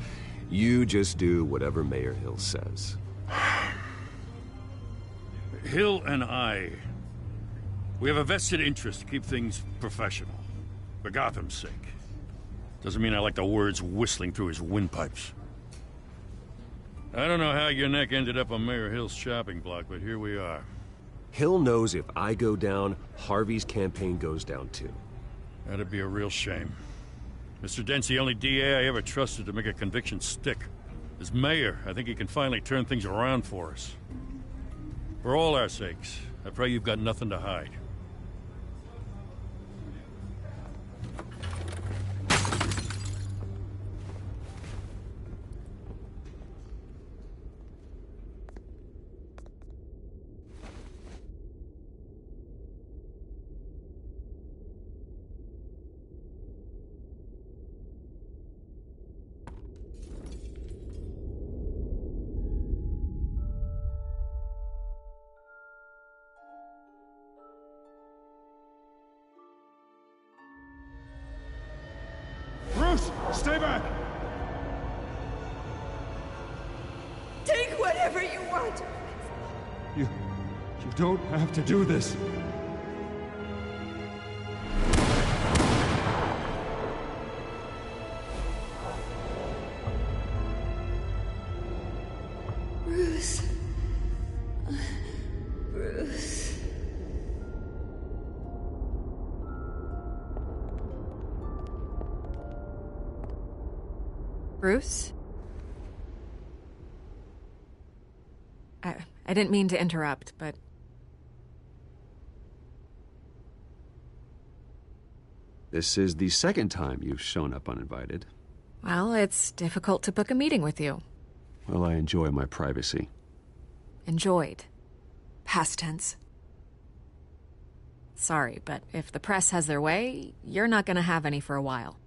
you just do whatever Mayor Hill says. Hill and I, we have a vested interest to keep things professional. For Gotham's sake. Doesn't mean I like the words whistling through his windpipes. I don't know how your neck ended up on Mayor Hill's shopping block, but here we are. Hill knows if I go down, Harvey's campaign goes down too. That'd be a real shame. Mr. Dent's the only DA I ever trusted to make a conviction stick. As mayor, I think he can finally turn things around for us. For all our sakes, I pray you've got nothing to hide. Bruce, stay back! Take whatever you want. You don't have to do this. Bruce. Bruce. Bruce? I didn't mean to interrupt, but... This is the second time you've shown up uninvited. Well, it's difficult to book a meeting with you. Well, I enjoy my privacy. Enjoyed. Past tense. Sorry, but if the press has their way, you're not gonna have any for a while.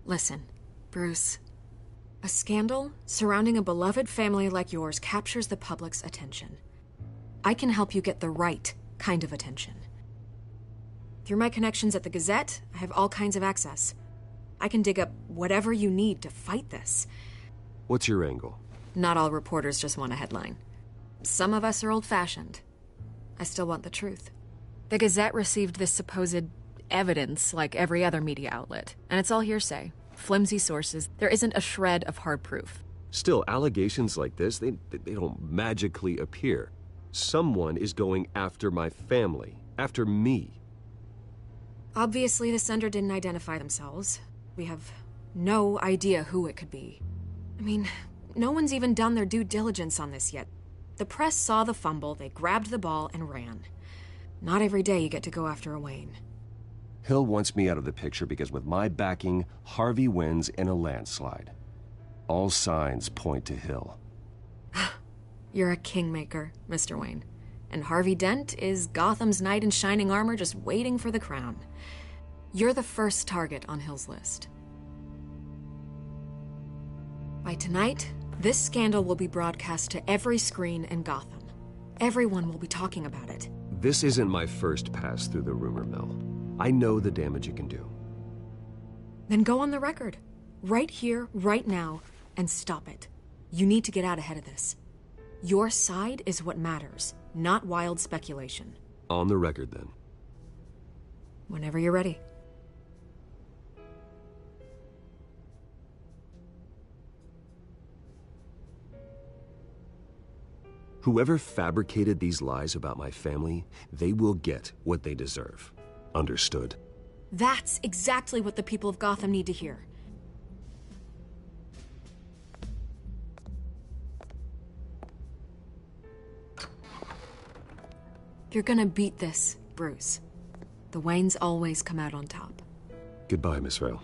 Listen, Bruce. A scandal surrounding a beloved family like yours captures the public's attention. I can help you get the right kind of attention. Through my connections at the Gazette, I have all kinds of access. I can dig up whatever you need to fight this. What's your angle? Not all reporters just want a headline. Some of us are old-fashioned. I still want the truth. The Gazette received this supposed evidence like every other media outlet, and it's all hearsay. Flimsy sources. There isn't a shred of hard proof. Still, allegations like this, they don't magically appear. Someone is going after my family, after me. Obviously, the sender didn't identify themselves. We have no idea who it could be. I mean, no one's even done their due diligence on this yet. The press saw the fumble, they grabbed the ball and ran. Not every day you get to go after a Wayne. Hill wants me out of the picture because with my backing, Harvey wins in a landslide. All signs point to Hill. You're a kingmaker, Mr. Wayne. and Harvey Dent is Gotham's knight in shining armor just waiting for the crown. You're the first target on Hill's list. By tonight, this scandal will be broadcast to every screen in Gotham. Everyone will be talking about it. This isn't my first pass through the rumor mill. I know the damage it can do. Then go on the record. Right here, right now, and stop it. You need to get out ahead of this. Your side is what matters, not wild speculation. On the record, then. Whenever you're ready. Whoever fabricated these lies about my family, they will get what they deserve. Understood? That's exactly what the people of Gotham need to hear. You're gonna beat this, Bruce. The Waynes always come out on top. Goodbye, Miss Vale.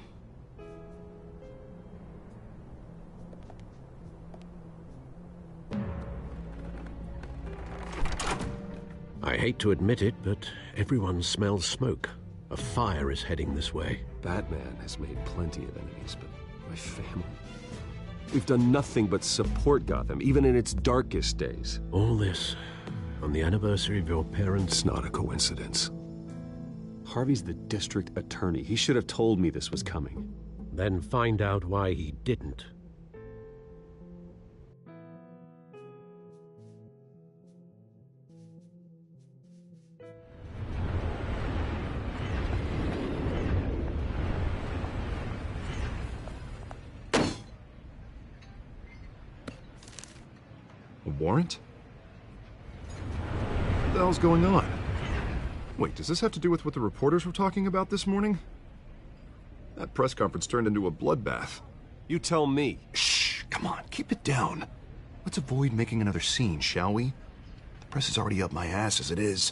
I hate to admit it, but everyone smells smoke. A fire is heading this way. Batman has made plenty of enemies, but my family... We've done nothing but support Gotham, even in its darkest days. All this on the anniversary of your parents'... It's not a coincidence. Harvey's the district attorney. He should have told me this was coming. Then find out why he didn't. A warrant? What the hell's going on? Wait, does this have to do with what the reporters were talking about this morning? That press conference turned into a bloodbath. You tell me. Shh, come on, keep it down. Let's avoid making another scene, shall we? The press is already up my ass as it is.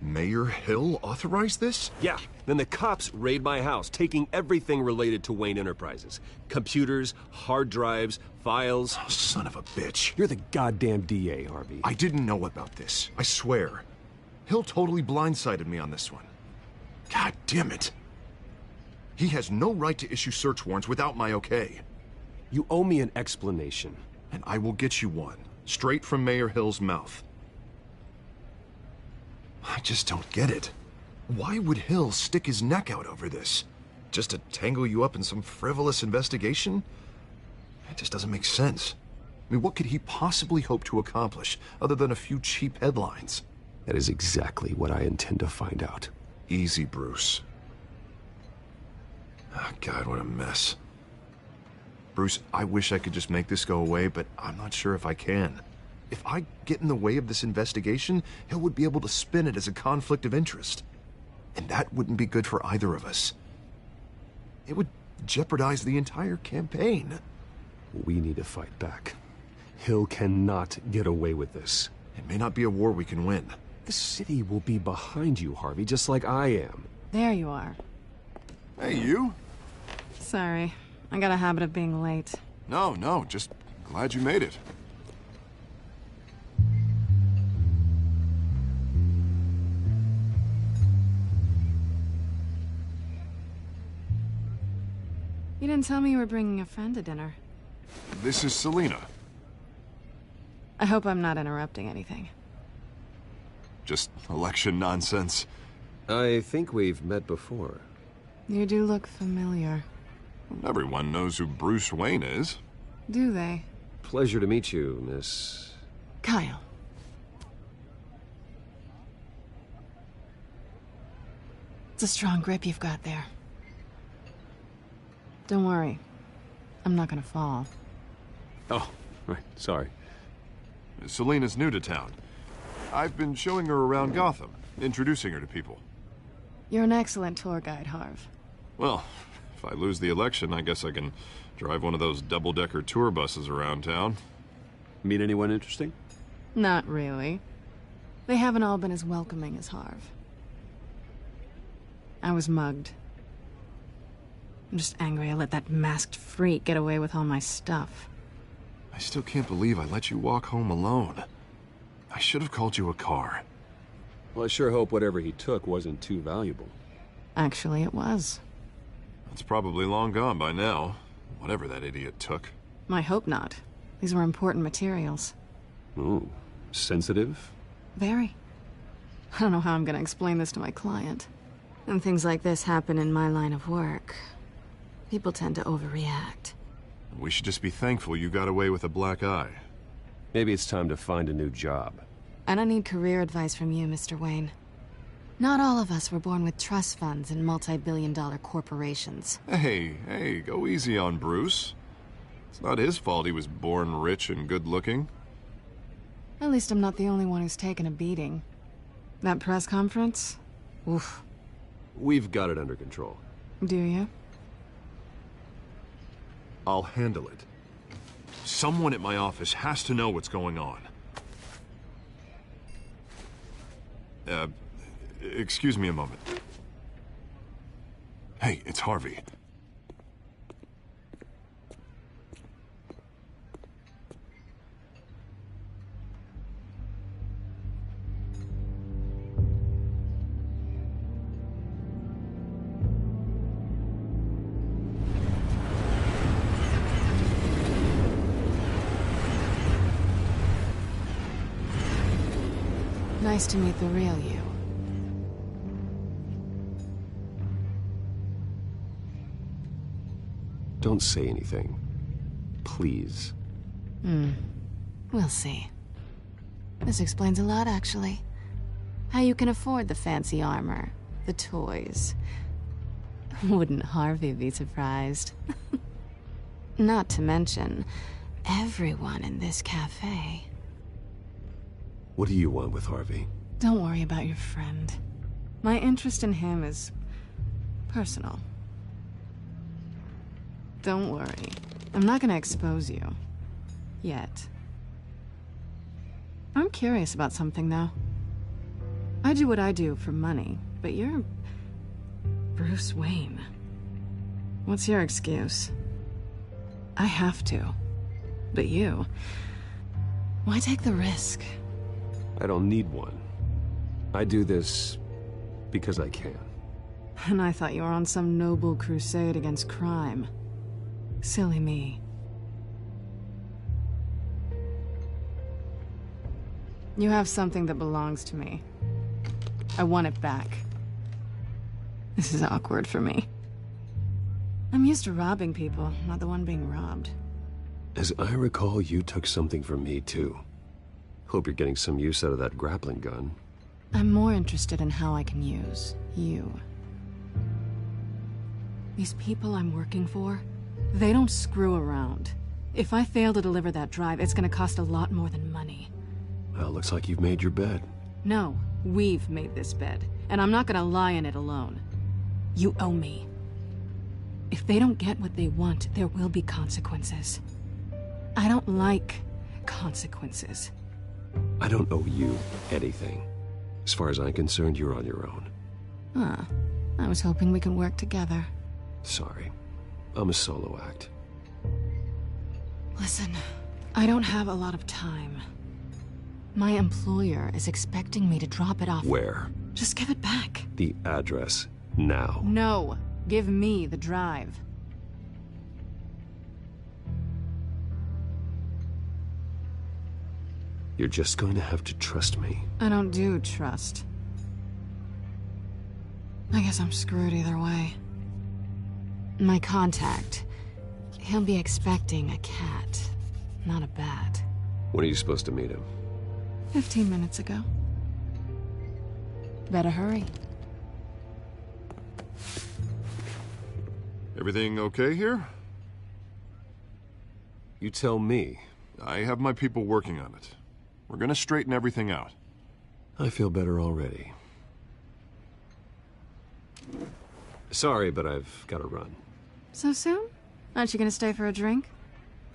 Mayor Hill authorized this? Yeah, then the cops raid my house, taking everything related to Wayne Enterprises. Computers, hard drives, files. Oh, son of a bitch. You're the goddamn DA, Harvey. I didn't know about this, I swear. Hill totally blindsided me on this one. God damn it. He has no right to issue search warrants without my okay. You owe me an explanation. And I will get you one, straight from Mayor Hill's mouth. I just don't get it. Why would Hill stick his neck out over this? Just to tangle you up in some frivolous investigation? It just doesn't make sense. I mean, what could he possibly hope to accomplish other than a few cheap headlines? That is exactly what I intend to find out. Easy, Bruce. Oh, God, what a mess. Bruce, I wish I could just make this go away, but I'm not sure if I can. If I get in the way of this investigation, Hill would be able to spin it as a conflict of interest. And that wouldn't be good for either of us. It would jeopardize the entire campaign. We need to fight back. Hill cannot get away with this. It may not be a war we can win. The city will be behind you, Harvey, just like I am. There you are. Hey, you? Sorry. I got a habit of being late. No, just glad you made it. You didn't tell me you were bringing a friend to dinner. This is Selina. I hope I'm not interrupting anything. Just election nonsense. I think we've met before. You do look familiar. Everyone knows who Bruce Wayne is. Do they? Pleasure to meet you, Miss... Kyle. It's a strong grip you've got there. Don't worry. I'm not gonna fall. Oh, right. Sorry. Selina's new to town. I've been showing her around Gotham, introducing her to people. You're an excellent tour guide, Harv. Well, if I lose the election, I guess I can drive one of those double-decker tour buses around town. Meet anyone interesting? Not really. They haven't all been as welcoming as Harv. I was mugged. I'm just angry I let that masked freak get away with all my stuff. I still can't believe I let you walk home alone. I should have called you a car. Well, I sure hope whatever he took wasn't too valuable. Actually, it was. It's probably long gone by now, whatever that idiot took. I hope not. These were important materials. Ooh, sensitive? Very. I don't know how I'm gonna explain this to my client. And things like this happen in my line of work. People tend to overreact. We should just be thankful you got away with a black eye. Maybe it's time to find a new job. I don't need career advice from you, Mr. Wayne. Not all of us were born with trust funds and multi-billion-dollar corporations. Hey, go easy on Bruce. It's not his fault he was born rich and good-looking. At least I'm not the only one who's taken a beating. That press conference? Oof. We've got it under control. Do you? I'll handle it. Someone at my office has to know what's going on. Excuse me a moment. Hey, it's Harvey. Nice to meet the real you. Don't say anything. Please. We'll see. This explains a lot, actually. How you can afford the fancy armor, the toys. Wouldn't Harvey be surprised? Not to mention, everyone in this cafe. What do you want with Harvey? Don't worry about your friend. My interest in him is personal. Don't worry. I'm not gonna expose you. Yet. I'm curious about something, though. I do what I do for money, but you're Bruce Wayne. What's your excuse? I have to. But you... why take the risk? I don't need one. I do this because I can. And I thought you were on some noble crusade against crime. Silly me. You have something that belongs to me. I want it back. This is awkward for me. I'm used to robbing people, not the one being robbed. As I recall, you took something from me, too. Hope you're getting some use out of that grappling gun. I'm more interested in how I can use you. These people I'm working for, they don't screw around. If I fail to deliver that drive, it's gonna cost a lot more than money. Well, looks like you've made your bed. No, we've made this bed, and I'm not gonna lie in it alone. You owe me. If they don't get what they want, there will be consequences. I don't like consequences. I don't owe you anything. As far as I'm concerned, you're on your own. Huh. I was hoping we could work together. Sorry. I'm a solo act. Listen, I don't have a lot of time. My employer is expecting me to drop it off. Where? Just give it back. The address, now. No. Give me the drive. You're just going to have to trust me. I don't do trust. I guess I'm screwed either way. My contact, he'll be expecting a cat, not a bat. When are you supposed to meet him? 15 minutes ago. Better hurry. Everything okay here? You tell me. I have my people working on it. We're gonna straighten everything out. I feel better already. Sorry, but I've got to run. So soon? Aren't you gonna stay for a drink?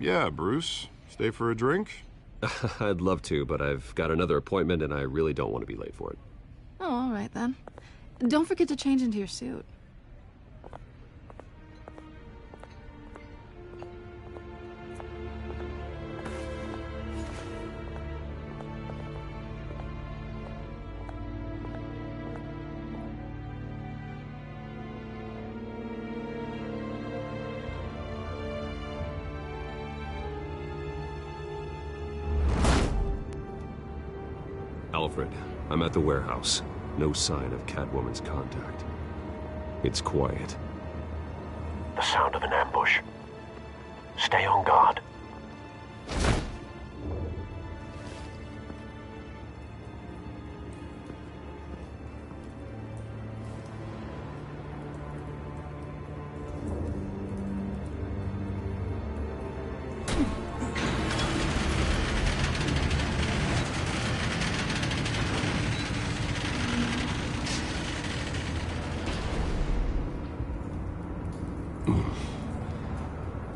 Yeah, Bruce. Stay for a drink? I'd love to, but I've got another appointment and I really don't want to be late for it. Oh, all right then. Don't forget to change into your suit. Alfred. I'm at the warehouse. No sign of Catwoman's contact. It's quiet. The sound of an ambush. Stay on guard.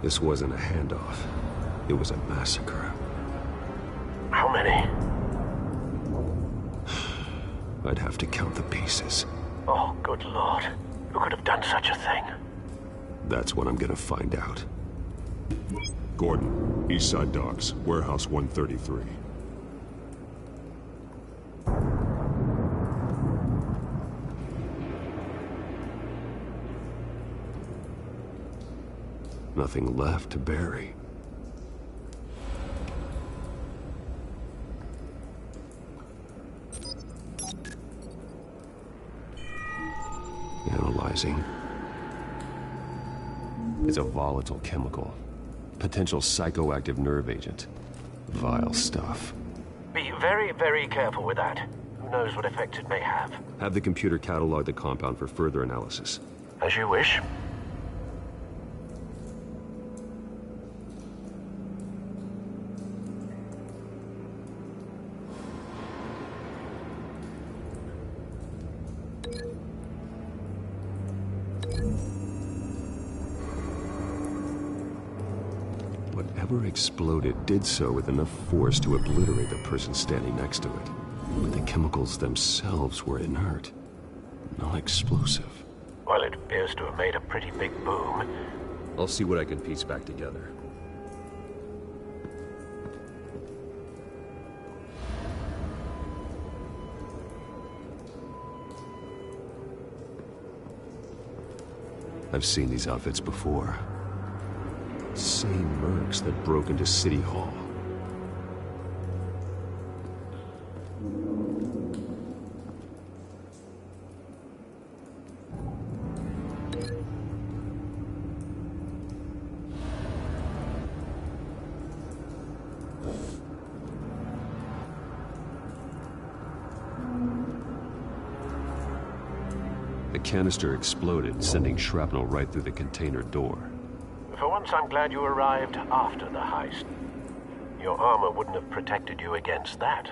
This wasn't a handoff. It was a massacre. How many? I'd have to count the pieces. Oh, good lord. Who could have done such a thing? That's what I'm gonna find out. Gordon, East Side Docks, Warehouse 133. Nothing left to bury. Analyzing. It's a volatile chemical. Potential psychoactive nerve agent. Vile stuff. Be very, very careful with that. Who knows what effects it may have. Have the computer catalog the compound for further analysis. As you wish. Whatever exploded did so with enough force to obliterate the person standing next to it. But the chemicals themselves were inert, non-explosive. Well, it appears to have made a pretty big boom. I'll see what I can piece back together. I've seen these outfits before. Same mercs that broke into City Hall. The canister exploded, sending shrapnel right through the container door. For once, I'm glad you arrived after the heist. Your armor wouldn't have protected you against that.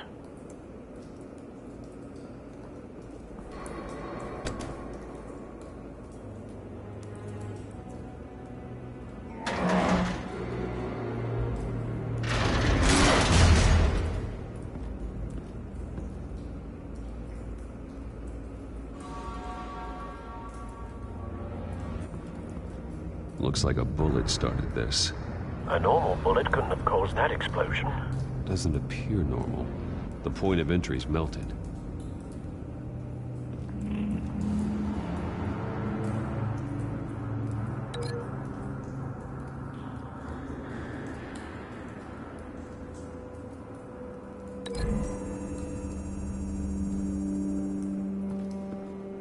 Looks like a bullet started this. A normal bullet couldn't have caused that explosion. Doesn't appear normal. The point of entry's melted.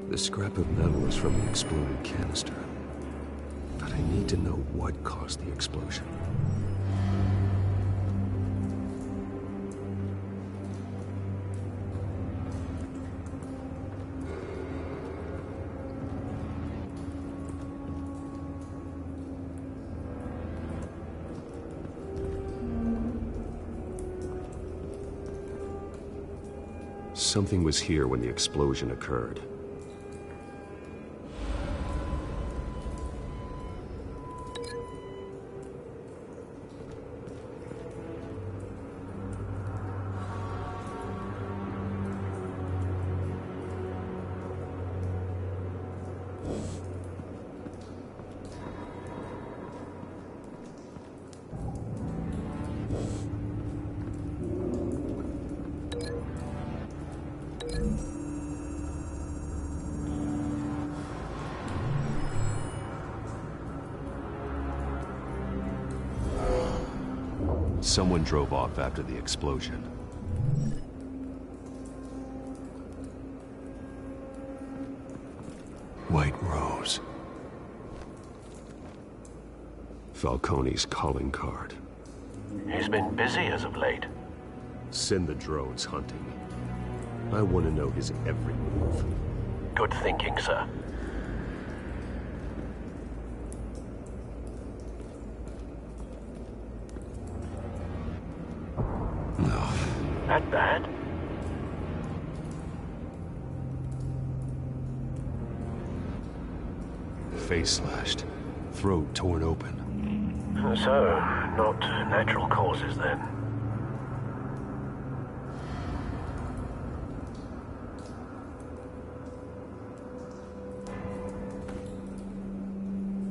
The scrap of metal is from the exploded canister. But I need to know what caused the explosion. Something was here when the explosion occurred. Someone drove off after the explosion. White Rose. Falcone's calling card. He's been busy as of late. Send the drones hunting. I want to know his every move. Good thinking, sir. No. That bad? Face slashed. Throat torn open. So, not natural causes then.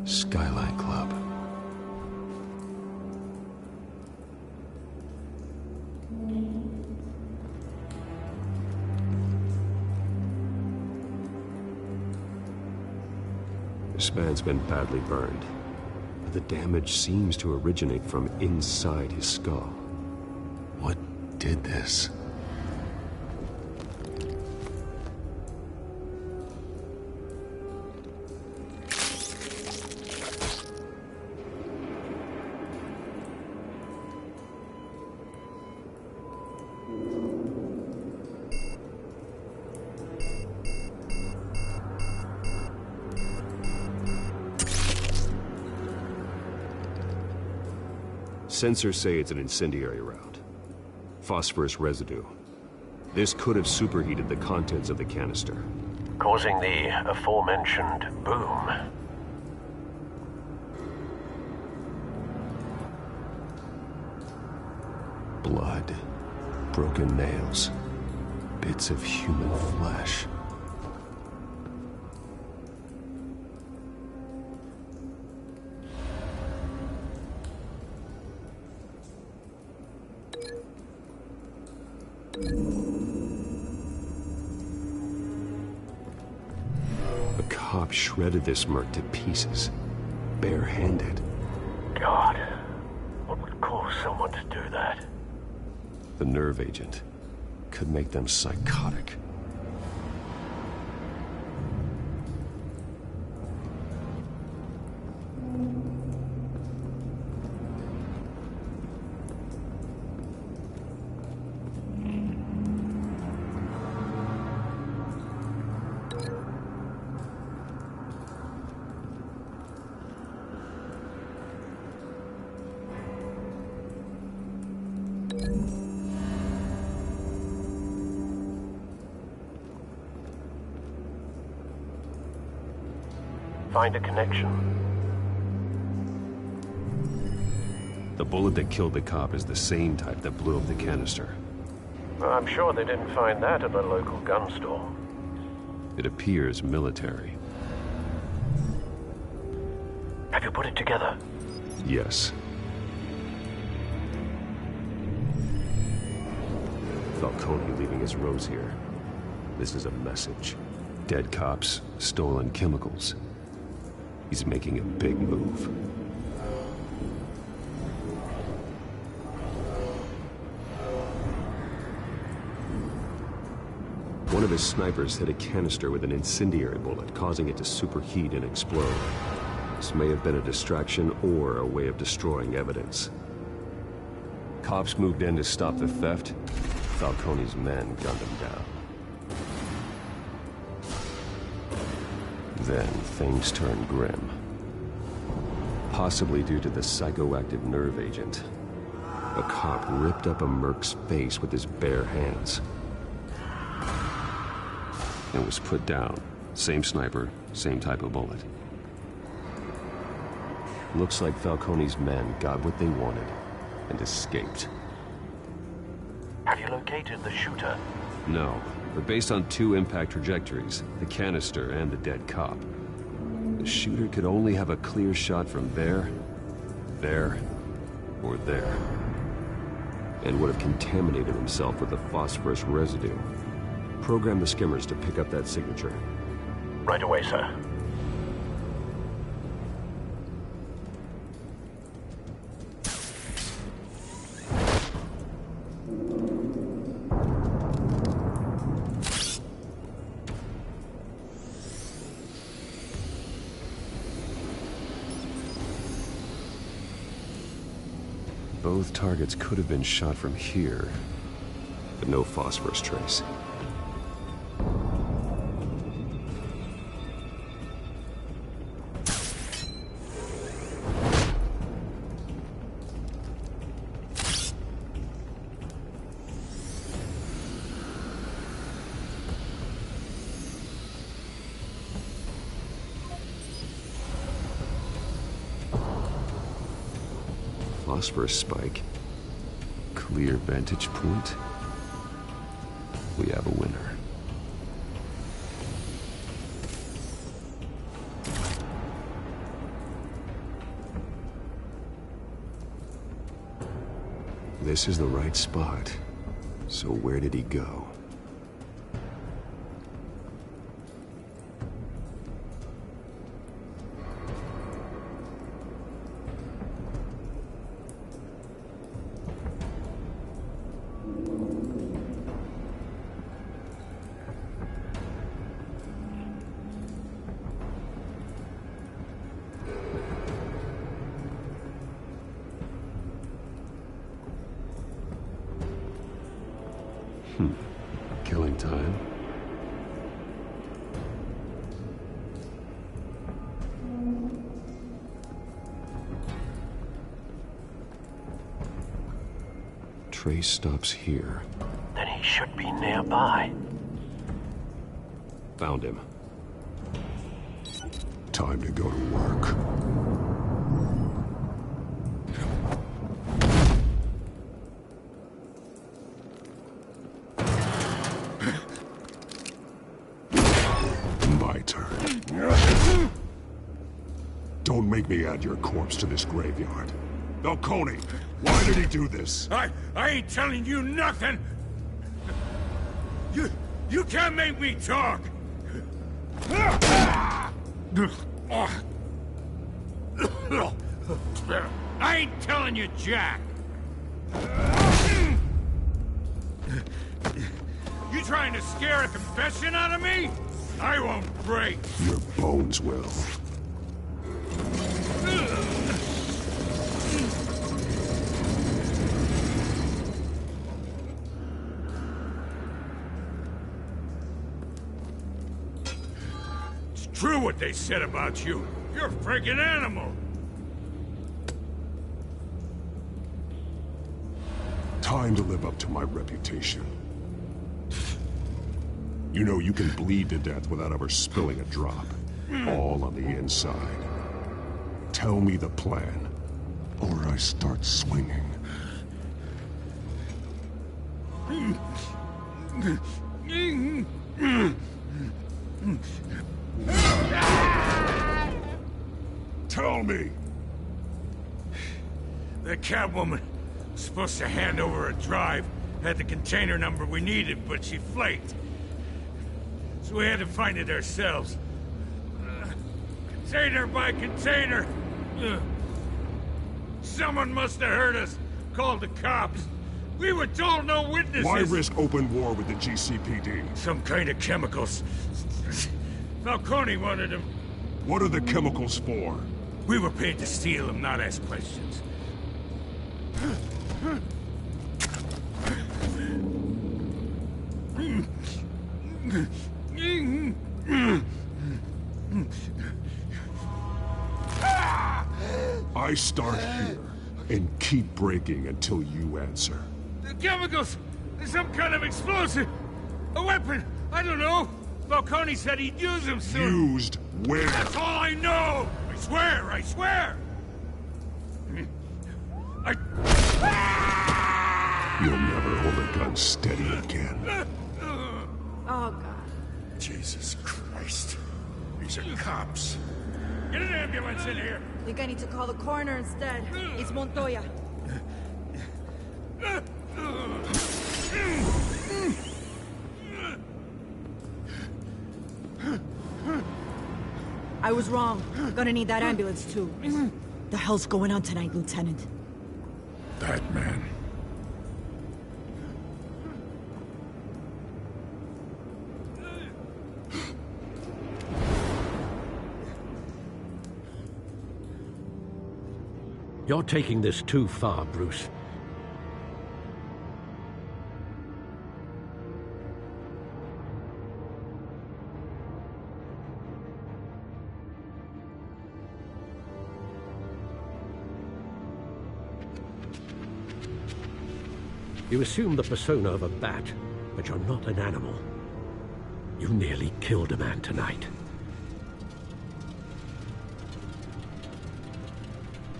Skyline Club. This man's been badly burned. But the damage seems to originate from inside his skull. What did this? Sensors say it's an incendiary round. Phosphorus residue. This could have superheated the contents of the canister, causing the aforementioned boom. Blood. Broken nails. Bits of human flesh. A cop shredded this merc to pieces, barehanded. God, what would cause someone to do that? The nerve agent could make them psychotic. Find a connection. The bullet that killed the cop is the same type that blew up the canister. Well, I'm sure they didn't find that at the local gun store. It appears military. Have you put it together? Yes. Falcone leaving his rose here. This is a message. Dead cops, stolen chemicals. He's making a big move. One of his snipers hit a canister with an incendiary bullet, causing it to superheat and explode. This may have been a distraction or a way of destroying evidence. Cops moved in to stop the theft. Falcone's men gunned him down. Then things turned grim. Possibly due to the psychoactive nerve agent. A cop ripped up a merc's face with his bare hands. And was put down. Same sniper, same type of bullet. Looks like Falcone's men got what they wanted and escaped. Have you located the shooter? No, but based on two impact trajectories, the canister and the dead cop, the shooter could only have a clear shot from there, or there, and would have contaminated himself with the phosphorus residue. Program the skimmers to pick up that signature. Right away, sir. Both targets could have been shot from here, but no phosphorus trace. Phosphorus spike. Clear vantage point. We have a winner. This is the right spot. So where did he go? Killing time. Trace stops here. Then he should be nearby. Found him. Time to go to work. Don't make me add your corpse to this graveyard. Falcone, why did he do this? I ain't telling you nothing! You can't make me talk! I ain't telling you jack! You trying to scare a confession out of me? I won't break! Your bones will. It's true what they said about you. You're a freaking animal. Time to live up to my reputation. You know you can bleed to death without ever spilling a drop. All on the inside. Tell me the plan, or I start swinging. Tell me! The Catwoman was supposed to hand over a drive, had the container number we needed, but she flaked. So we had to find it ourselves. Container by container. Someone must have heard us, called the cops. We were told no witnesses. Why risk open war with the GCPD? Some kind of chemicals. Falcone wanted them. What are the chemicals for? We were paid to steal them, not ask questions. I start here and keep breaking until you answer. The chemicals! There's some kind of explosive! A weapon! I don't know! Falcone said he'd use them soon. Used where? That's all I know! I swear! I swear! You'll never hold a gun steady again. Oh, God. Jesus Christ. These are cops. Get an ambulance in here! Think I need to call the coroner instead. It's Montoya. I was wrong. Gonna need that ambulance, too. The hell's going on tonight, Lieutenant? Batman. You're taking this too far, Bruce. You assume the persona of a bat, but you're not an animal. You nearly killed a man tonight.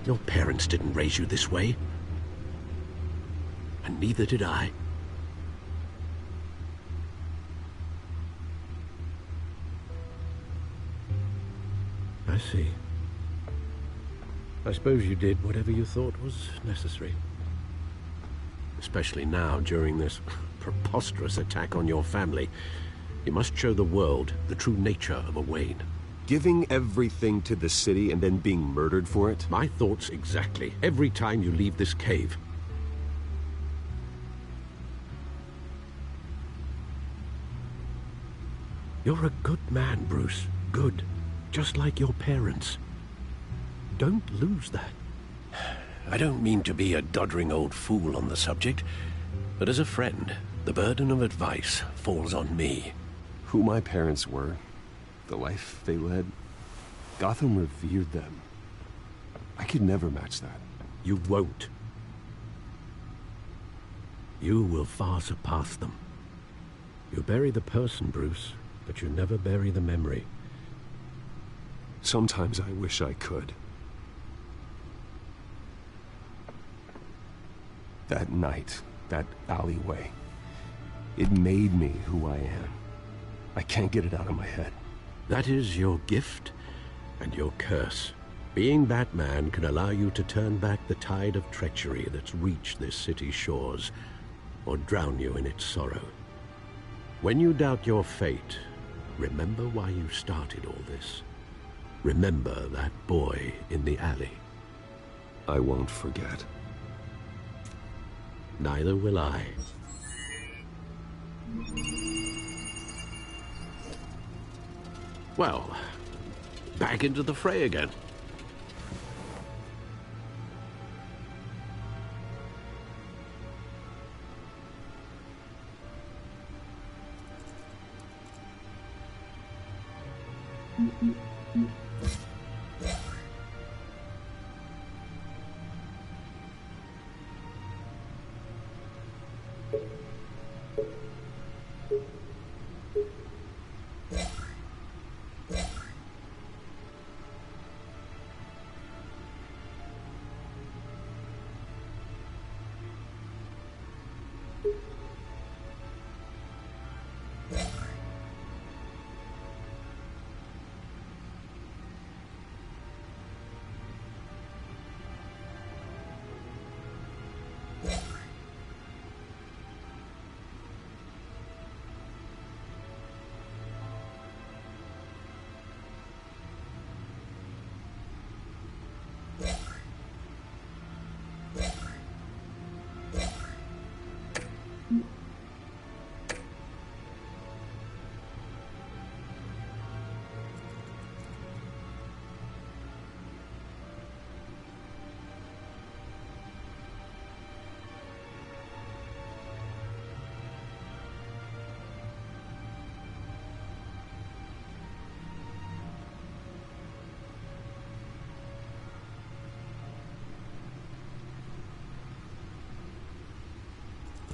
Your parents didn't raise you this way. And neither did I. I see. I suppose you did whatever you thought was necessary. Especially now, during this preposterous attack on your family. You must show the world the true nature of a Wayne. Giving everything to the city and then being murdered for it? My thoughts exactly. Every time you leave this cave. You're a good man, Bruce. Good. Just like your parents. Don't lose that. I don't mean to be a doddering old fool on the subject, but as a friend, the burden of advice falls on me. Who my parents were, the life they led, Gotham revered them. I could never match that. You won't. You will far surpass them. You bury the person, Bruce, but you never bury the memory. Sometimes I wish I could. That night, that alleyway, it made me who I am. I can't get it out of my head. That is your gift and your curse. Being Batman can allow you to turn back the tide of treachery that's reached this city's shores, or drown you in its sorrow. When you doubt your fate, remember why you started all this. Remember that boy in the alley. I won't forget. Neither will I. Well, back into the fray again.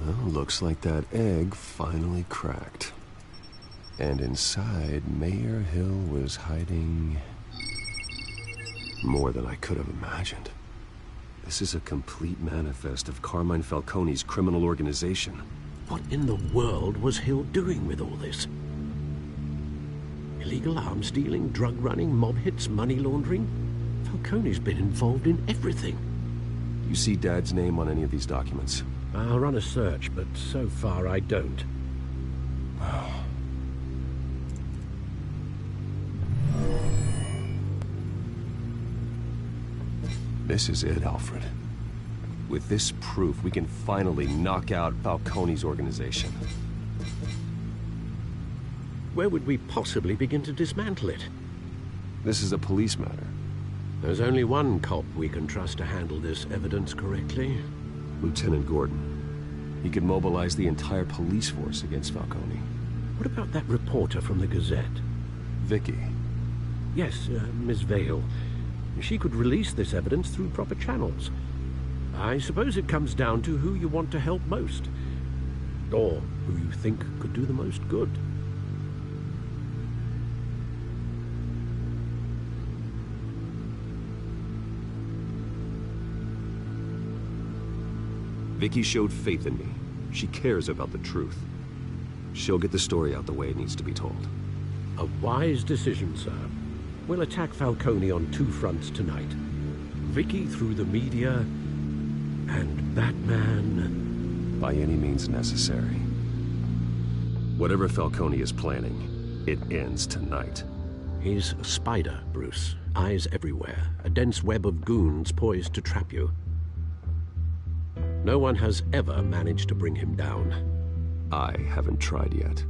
Well, looks like that egg finally cracked. And inside, Mayor Hill was hiding more than I could have imagined. This is a complete manifest of Carmine Falcone's criminal organization. What in the world was Hill doing with all this? Illegal arms dealing, drug running, mob hits, money laundering? Falcone's been involved in everything. You see Dad's name on any of these documents? I'll run a search, but so far I don't. This is it, Alfred. With this proof, we can finally knock out Falcone's organization. Where would we possibly begin to dismantle it? This is a police matter. There's only one cop we can trust to handle this evidence correctly. Lieutenant Gordon. He could mobilize the entire police force against Falcone. What about that reporter from the Gazette? Vicky. Yes, Miss Vale. She could release this evidence through proper channels. I suppose it comes down to who you want to help most, or who you think could do the most good. Vicky showed faith in me. She cares about the truth. She'll get the story out the way it needs to be told. A wise decision, sir. We'll attack Falcone on 2 fronts tonight. Vicky through the media, and Batman... by any means necessary. Whatever Falcone is planning, it ends tonight. He's a spider, Bruce. Eyes everywhere. A dense web of goons poised to trap you. No one has ever managed to bring him down. I haven't tried yet.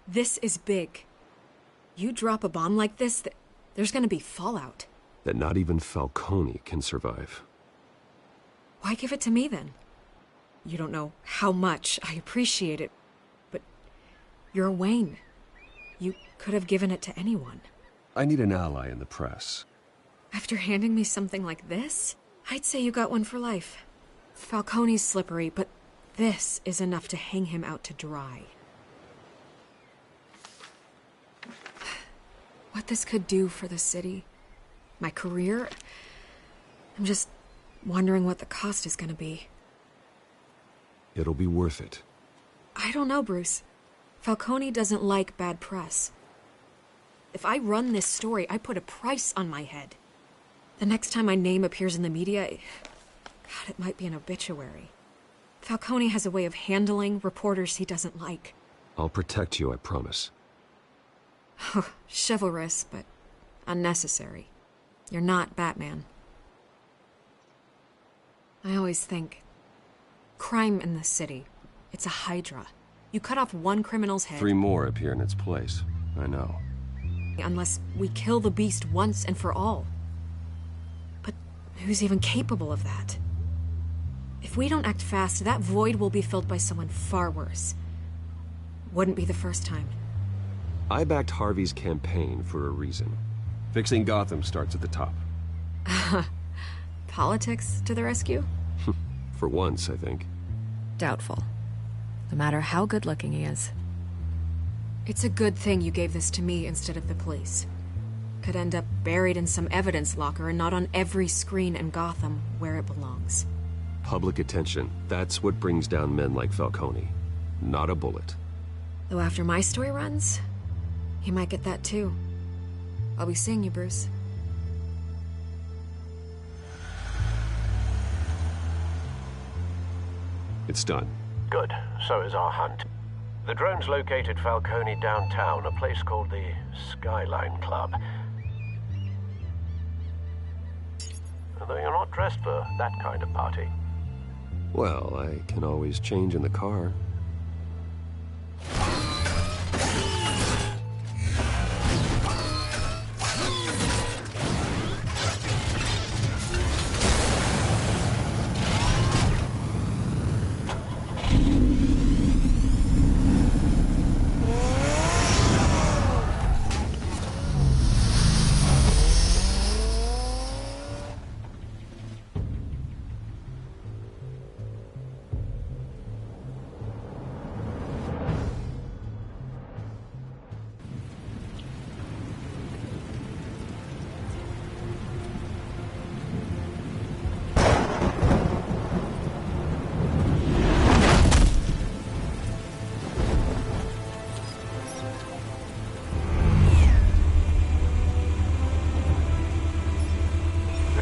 This is big. You drop a bomb like this, there's gonna be fallout. That not even Falcone can survive. Why give it to me, then? You don't know how much I appreciate it, but you're Wayne. You could have given it to anyone. I need an ally in the press. After handing me something like this, I'd say you got one for life. Falcone's slippery, but this is enough to hang him out to dry. What this could do for the city, my career, I'm just wondering what the cost is gonna be. It'll be worth it. I don't know, Bruce. Falcone doesn't like bad press. If I run this story, I put a price on my head. The next time my name appears in the media, God, it might be an obituary. Falcone has a way of handling reporters he doesn't like. I'll protect you, I promise. Chivalrous, but unnecessary. You're not Batman. I always think, crime in the city, it's a hydra. You cut off one criminal's head... 3 more appear in its place. I know. Unless we kill the beast once and for all. But who's even capable of that? If we don't act fast, that void will be filled by someone far worse. Wouldn't be the first time. I backed Harvey's campaign for a reason. Fixing Gotham starts at the top. Politics to the rescue? For once, I think. Doubtful. No matter how good-looking he is. It's a good thing you gave this to me instead of the police. Could end up buried in some evidence locker and not on every screen in Gotham where it belongs. Public attention. That's what brings down men like Falcone. Not a bullet. Though after my story runs, he might get that too. I'll be seeing you, Bruce. It's done. Good. So is our hunt. The drones located Falcone downtown, a place called the Skyline Club. Although you're not dressed for that kind of party. Well, I can always change in the car.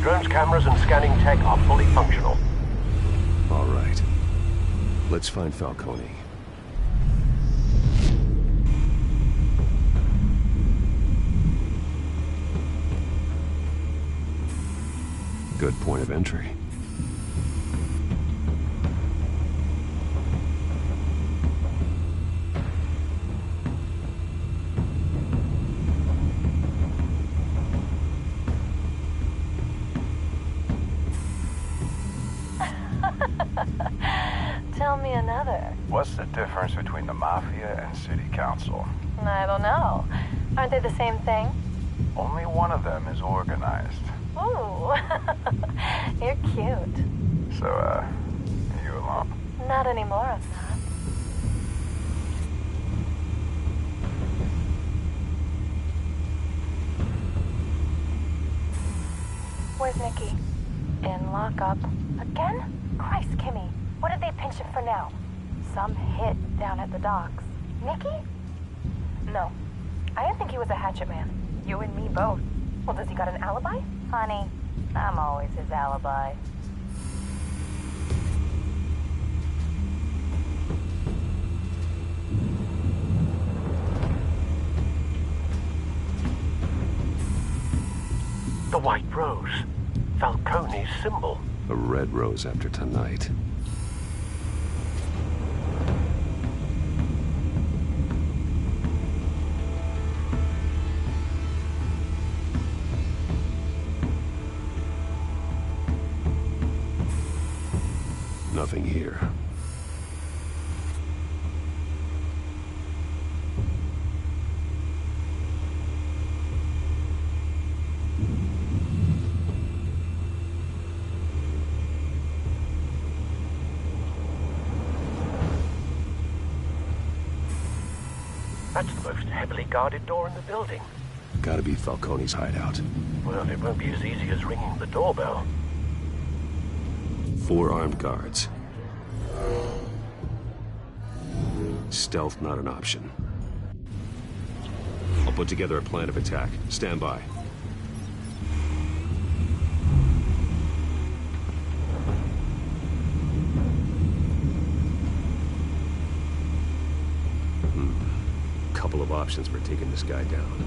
Drone's cameras and scanning tech are fully functional. All right. Let's find Falcone. Good point of entry. me another. What's the difference between the Mafia and City Council? I don't know. Aren't they the same thing? Only one of them is organized. Ooh, you're cute. So, are you alone? Not anymore, I'm not. Where's Nicky? In lockup. Again? Christ, Kimmy. What did they pinch him for now? Some hit down at the docks. Nicky? No. I didn't think he was a hatchet man. You and me both. Well, does he got an alibi? Honey, I'm always his alibi. The White Rose. Falcone's symbol. A red rose after tonight. Nothing here. That's the most heavily guarded door in the building. Gotta be Falcone's hideout. Well, it won't be as easy as ringing the doorbell. 4 armed guards. Stealth not an option. I'll put together a plan of attack. Stand by. Couple of options for taking this guy down.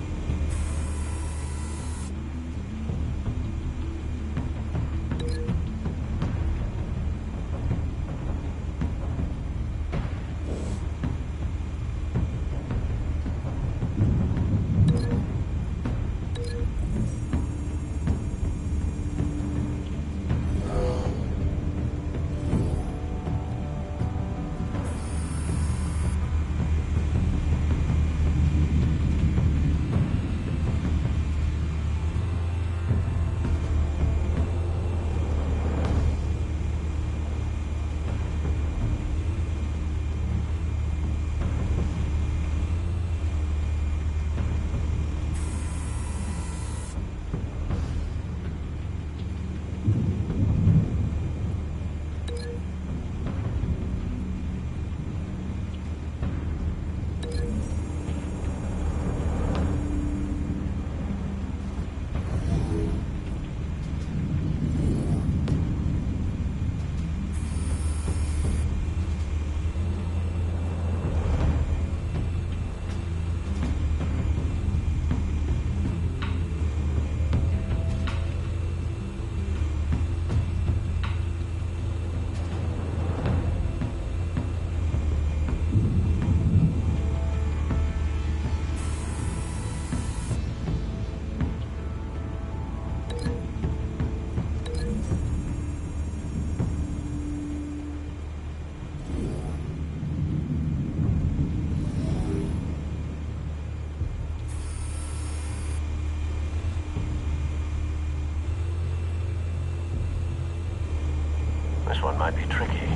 This one might be tricky.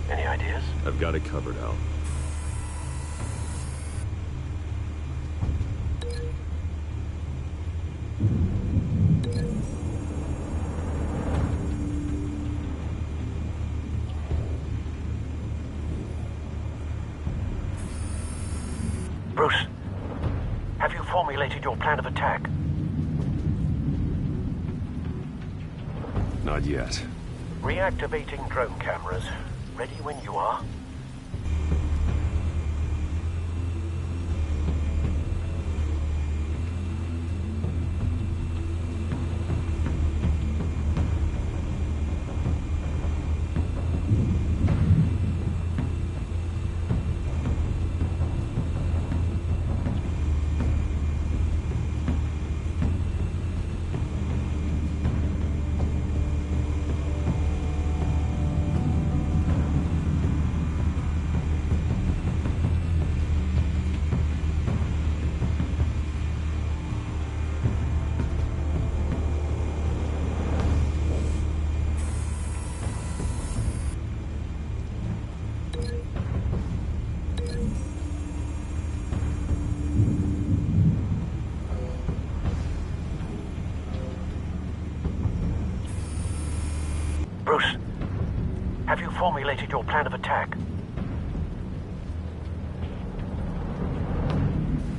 Any ideas? I've got it covered, Al. Bruce, have you formulated your plan of attack? Not yet. Reactivating drone cameras. Ready when you are. Bruce, have you formulated your plan of attack?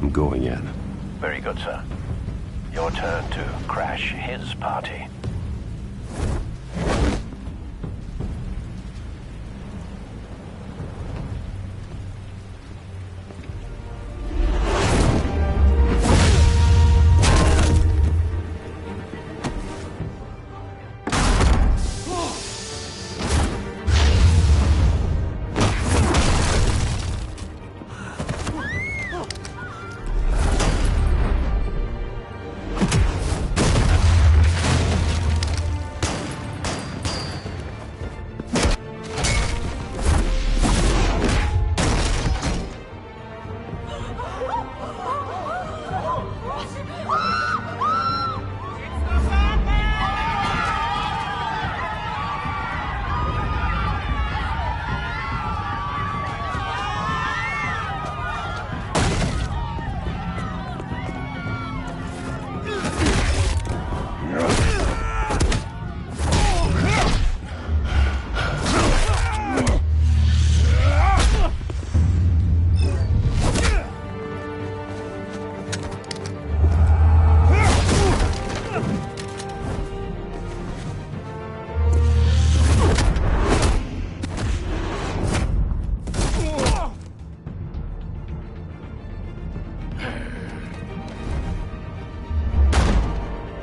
I'm going in. Very good, sir. Your turn to crash his party.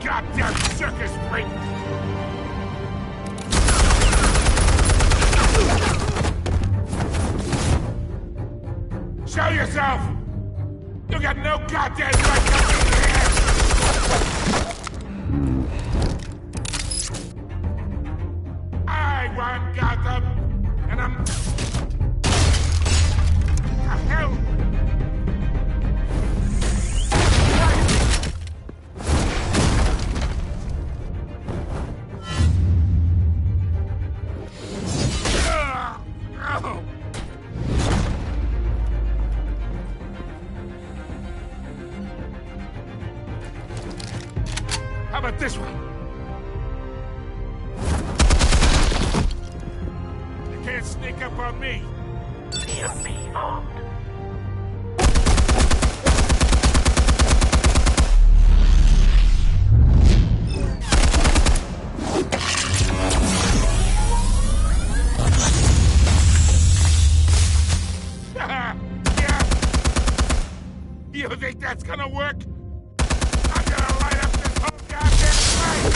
Goddamn circus freak! Show yourself! You got no goddamn right coming here! I run Gotham, and I'm... The hell? How about this one? You can't sneak up on me. Be armed. Yeah. You think that's gonna work? I'm gonna light up this whole goddamn place!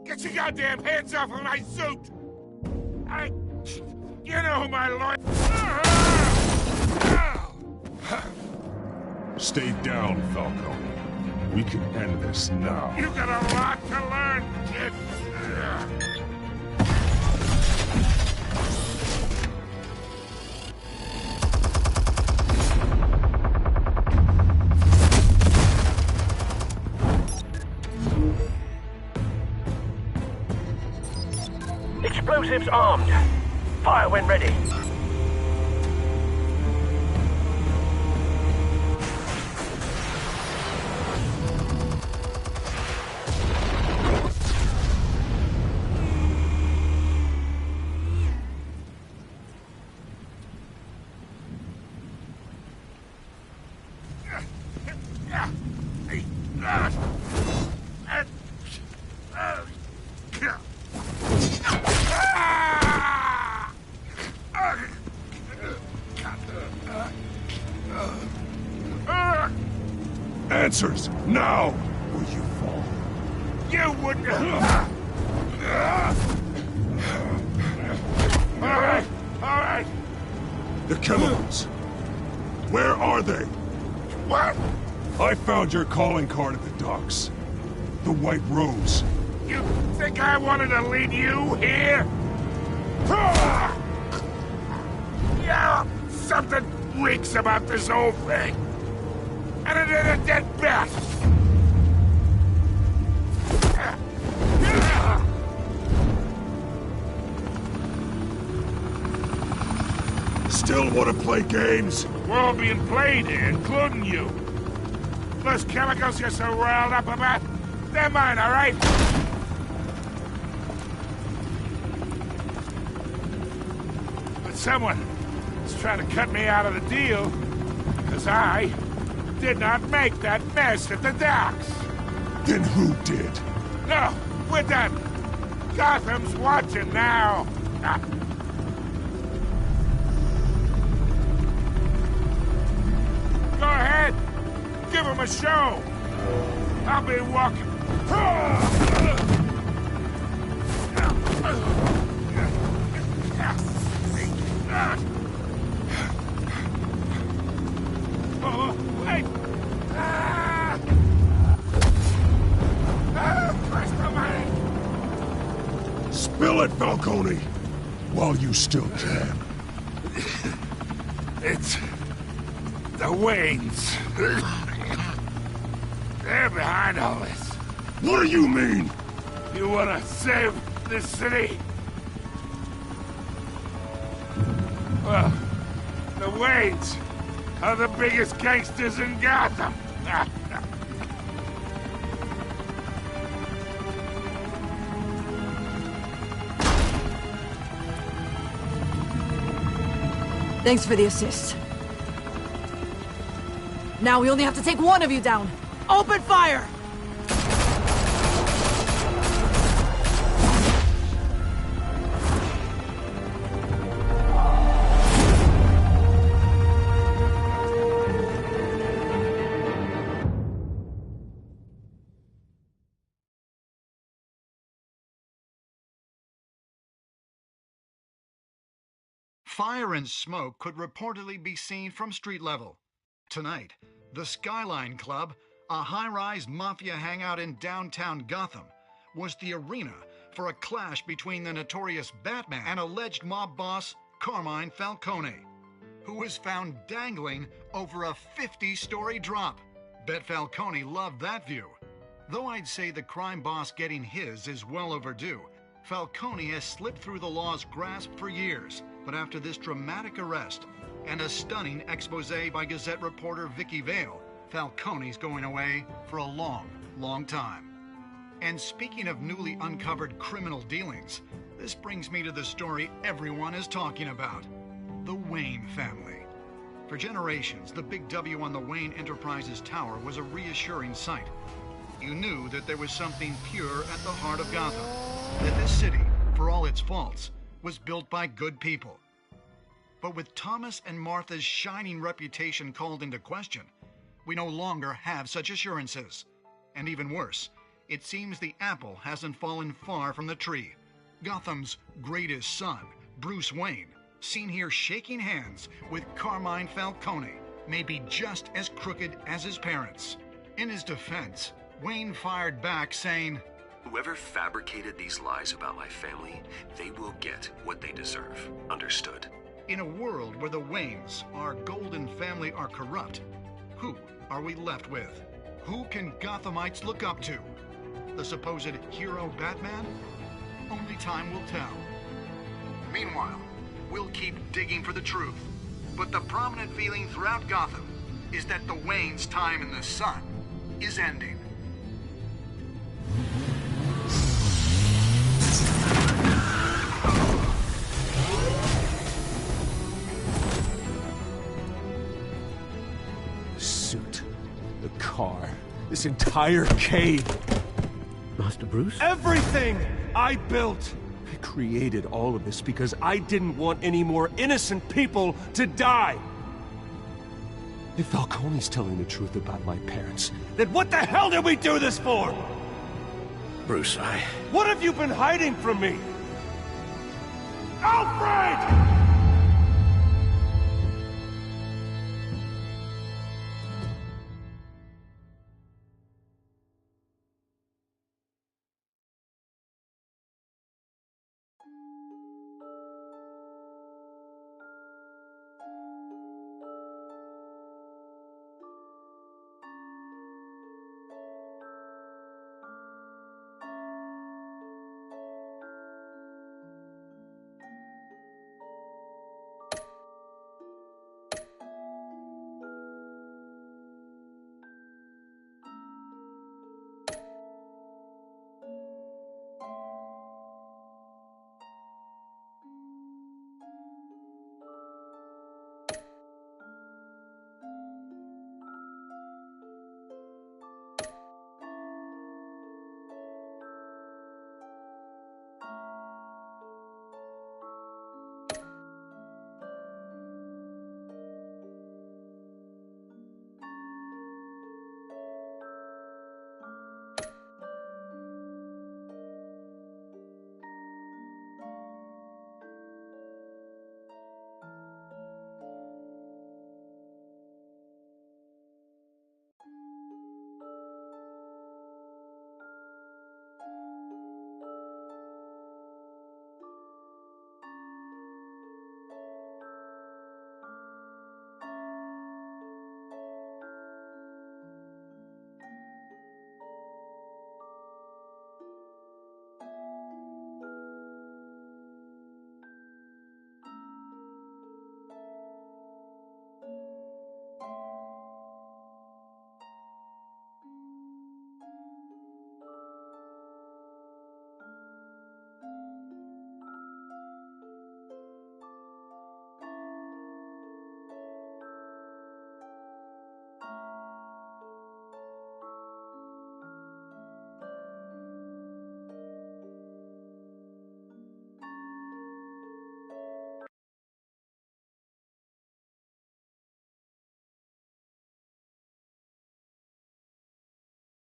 Get your goddamn hands off of my suit! You know who my lawyer... Stay down, Falcone. We can end this now. You got a lot to learn, kid! Explosives armed. Fire when ready. Answers, now! Will you fall? You wouldn't... Alright! The chemicals. Where are they? What? I found your calling card at the docks. The White Rose. You think I wanted to lead you here? Yeah, something reeks about this whole thing. And it is a dead bat. still want to play games? We're all being played here, including you. Those chemicals you're so riled up about, they're mine, all right? But someone is trying to cut me out of the deal, because I did not make that mess at the docks. Then who did? No, we're done. Gotham's watching now. Go ahead. Give him a show. I'll be walking. Oh, wait. Spill it, Falcone, while you still can. It's the Waynes. They're behind all this. What do you mean? You wanna save this city? Well, the Waynes are the biggest gangsters in Gotham. Thanks for the assist. Now we only have to take one of you down. Open fire! Fire and smoke could reportedly be seen from street level. Tonight, the Skyline Club, a high-rise mafia hangout in downtown Gotham, was the arena for a clash between the notorious Batman and alleged mob boss Carmine Falcone, who was found dangling over a 50-story drop. Bet Falcone loved that view. Though I'd say the crime boss getting his is well overdue, Falcone has slipped through the law's grasp for years. But after this dramatic arrest and a stunning expose by Gazette reporter Vicky Vale, Falcone's going away for a long, long time. And speaking of newly uncovered criminal dealings, this brings me to the story everyone is talking about: the Wayne family. For generations, the big W on the Wayne Enterprises tower was a reassuring sight. You knew that there was something pure at the heart of Gotham, that this city, for all its faults, was built by good people. But with Thomas and Martha's shining reputation called into question, we no longer have such assurances. And even worse, it seems the apple hasn't fallen far from the tree. Gotham's greatest son, Bruce Wayne, seen here shaking hands with Carmine Falcone, may be just as crooked as his parents. In his defense, Wayne fired back saying, "Whoever fabricated these lies about my family, they will get what they deserve. Understood?" In a world where the Waynes, our golden family, are corrupt, who are we left with? Who can Gothamites look up to? The supposed hero Batman? Only time will tell. Meanwhile, we'll keep digging for the truth. But the prominent feeling throughout Gotham is that the Waynes' time in the sun is ending. Suit, the car, this entire cave. Master Bruce? Everything I built! I created all of this because I didn't want any more innocent people to die. If Falcone's telling the truth about my parents, then what the hell did we do this for? Bruce, What have you been hiding from me? Alfred!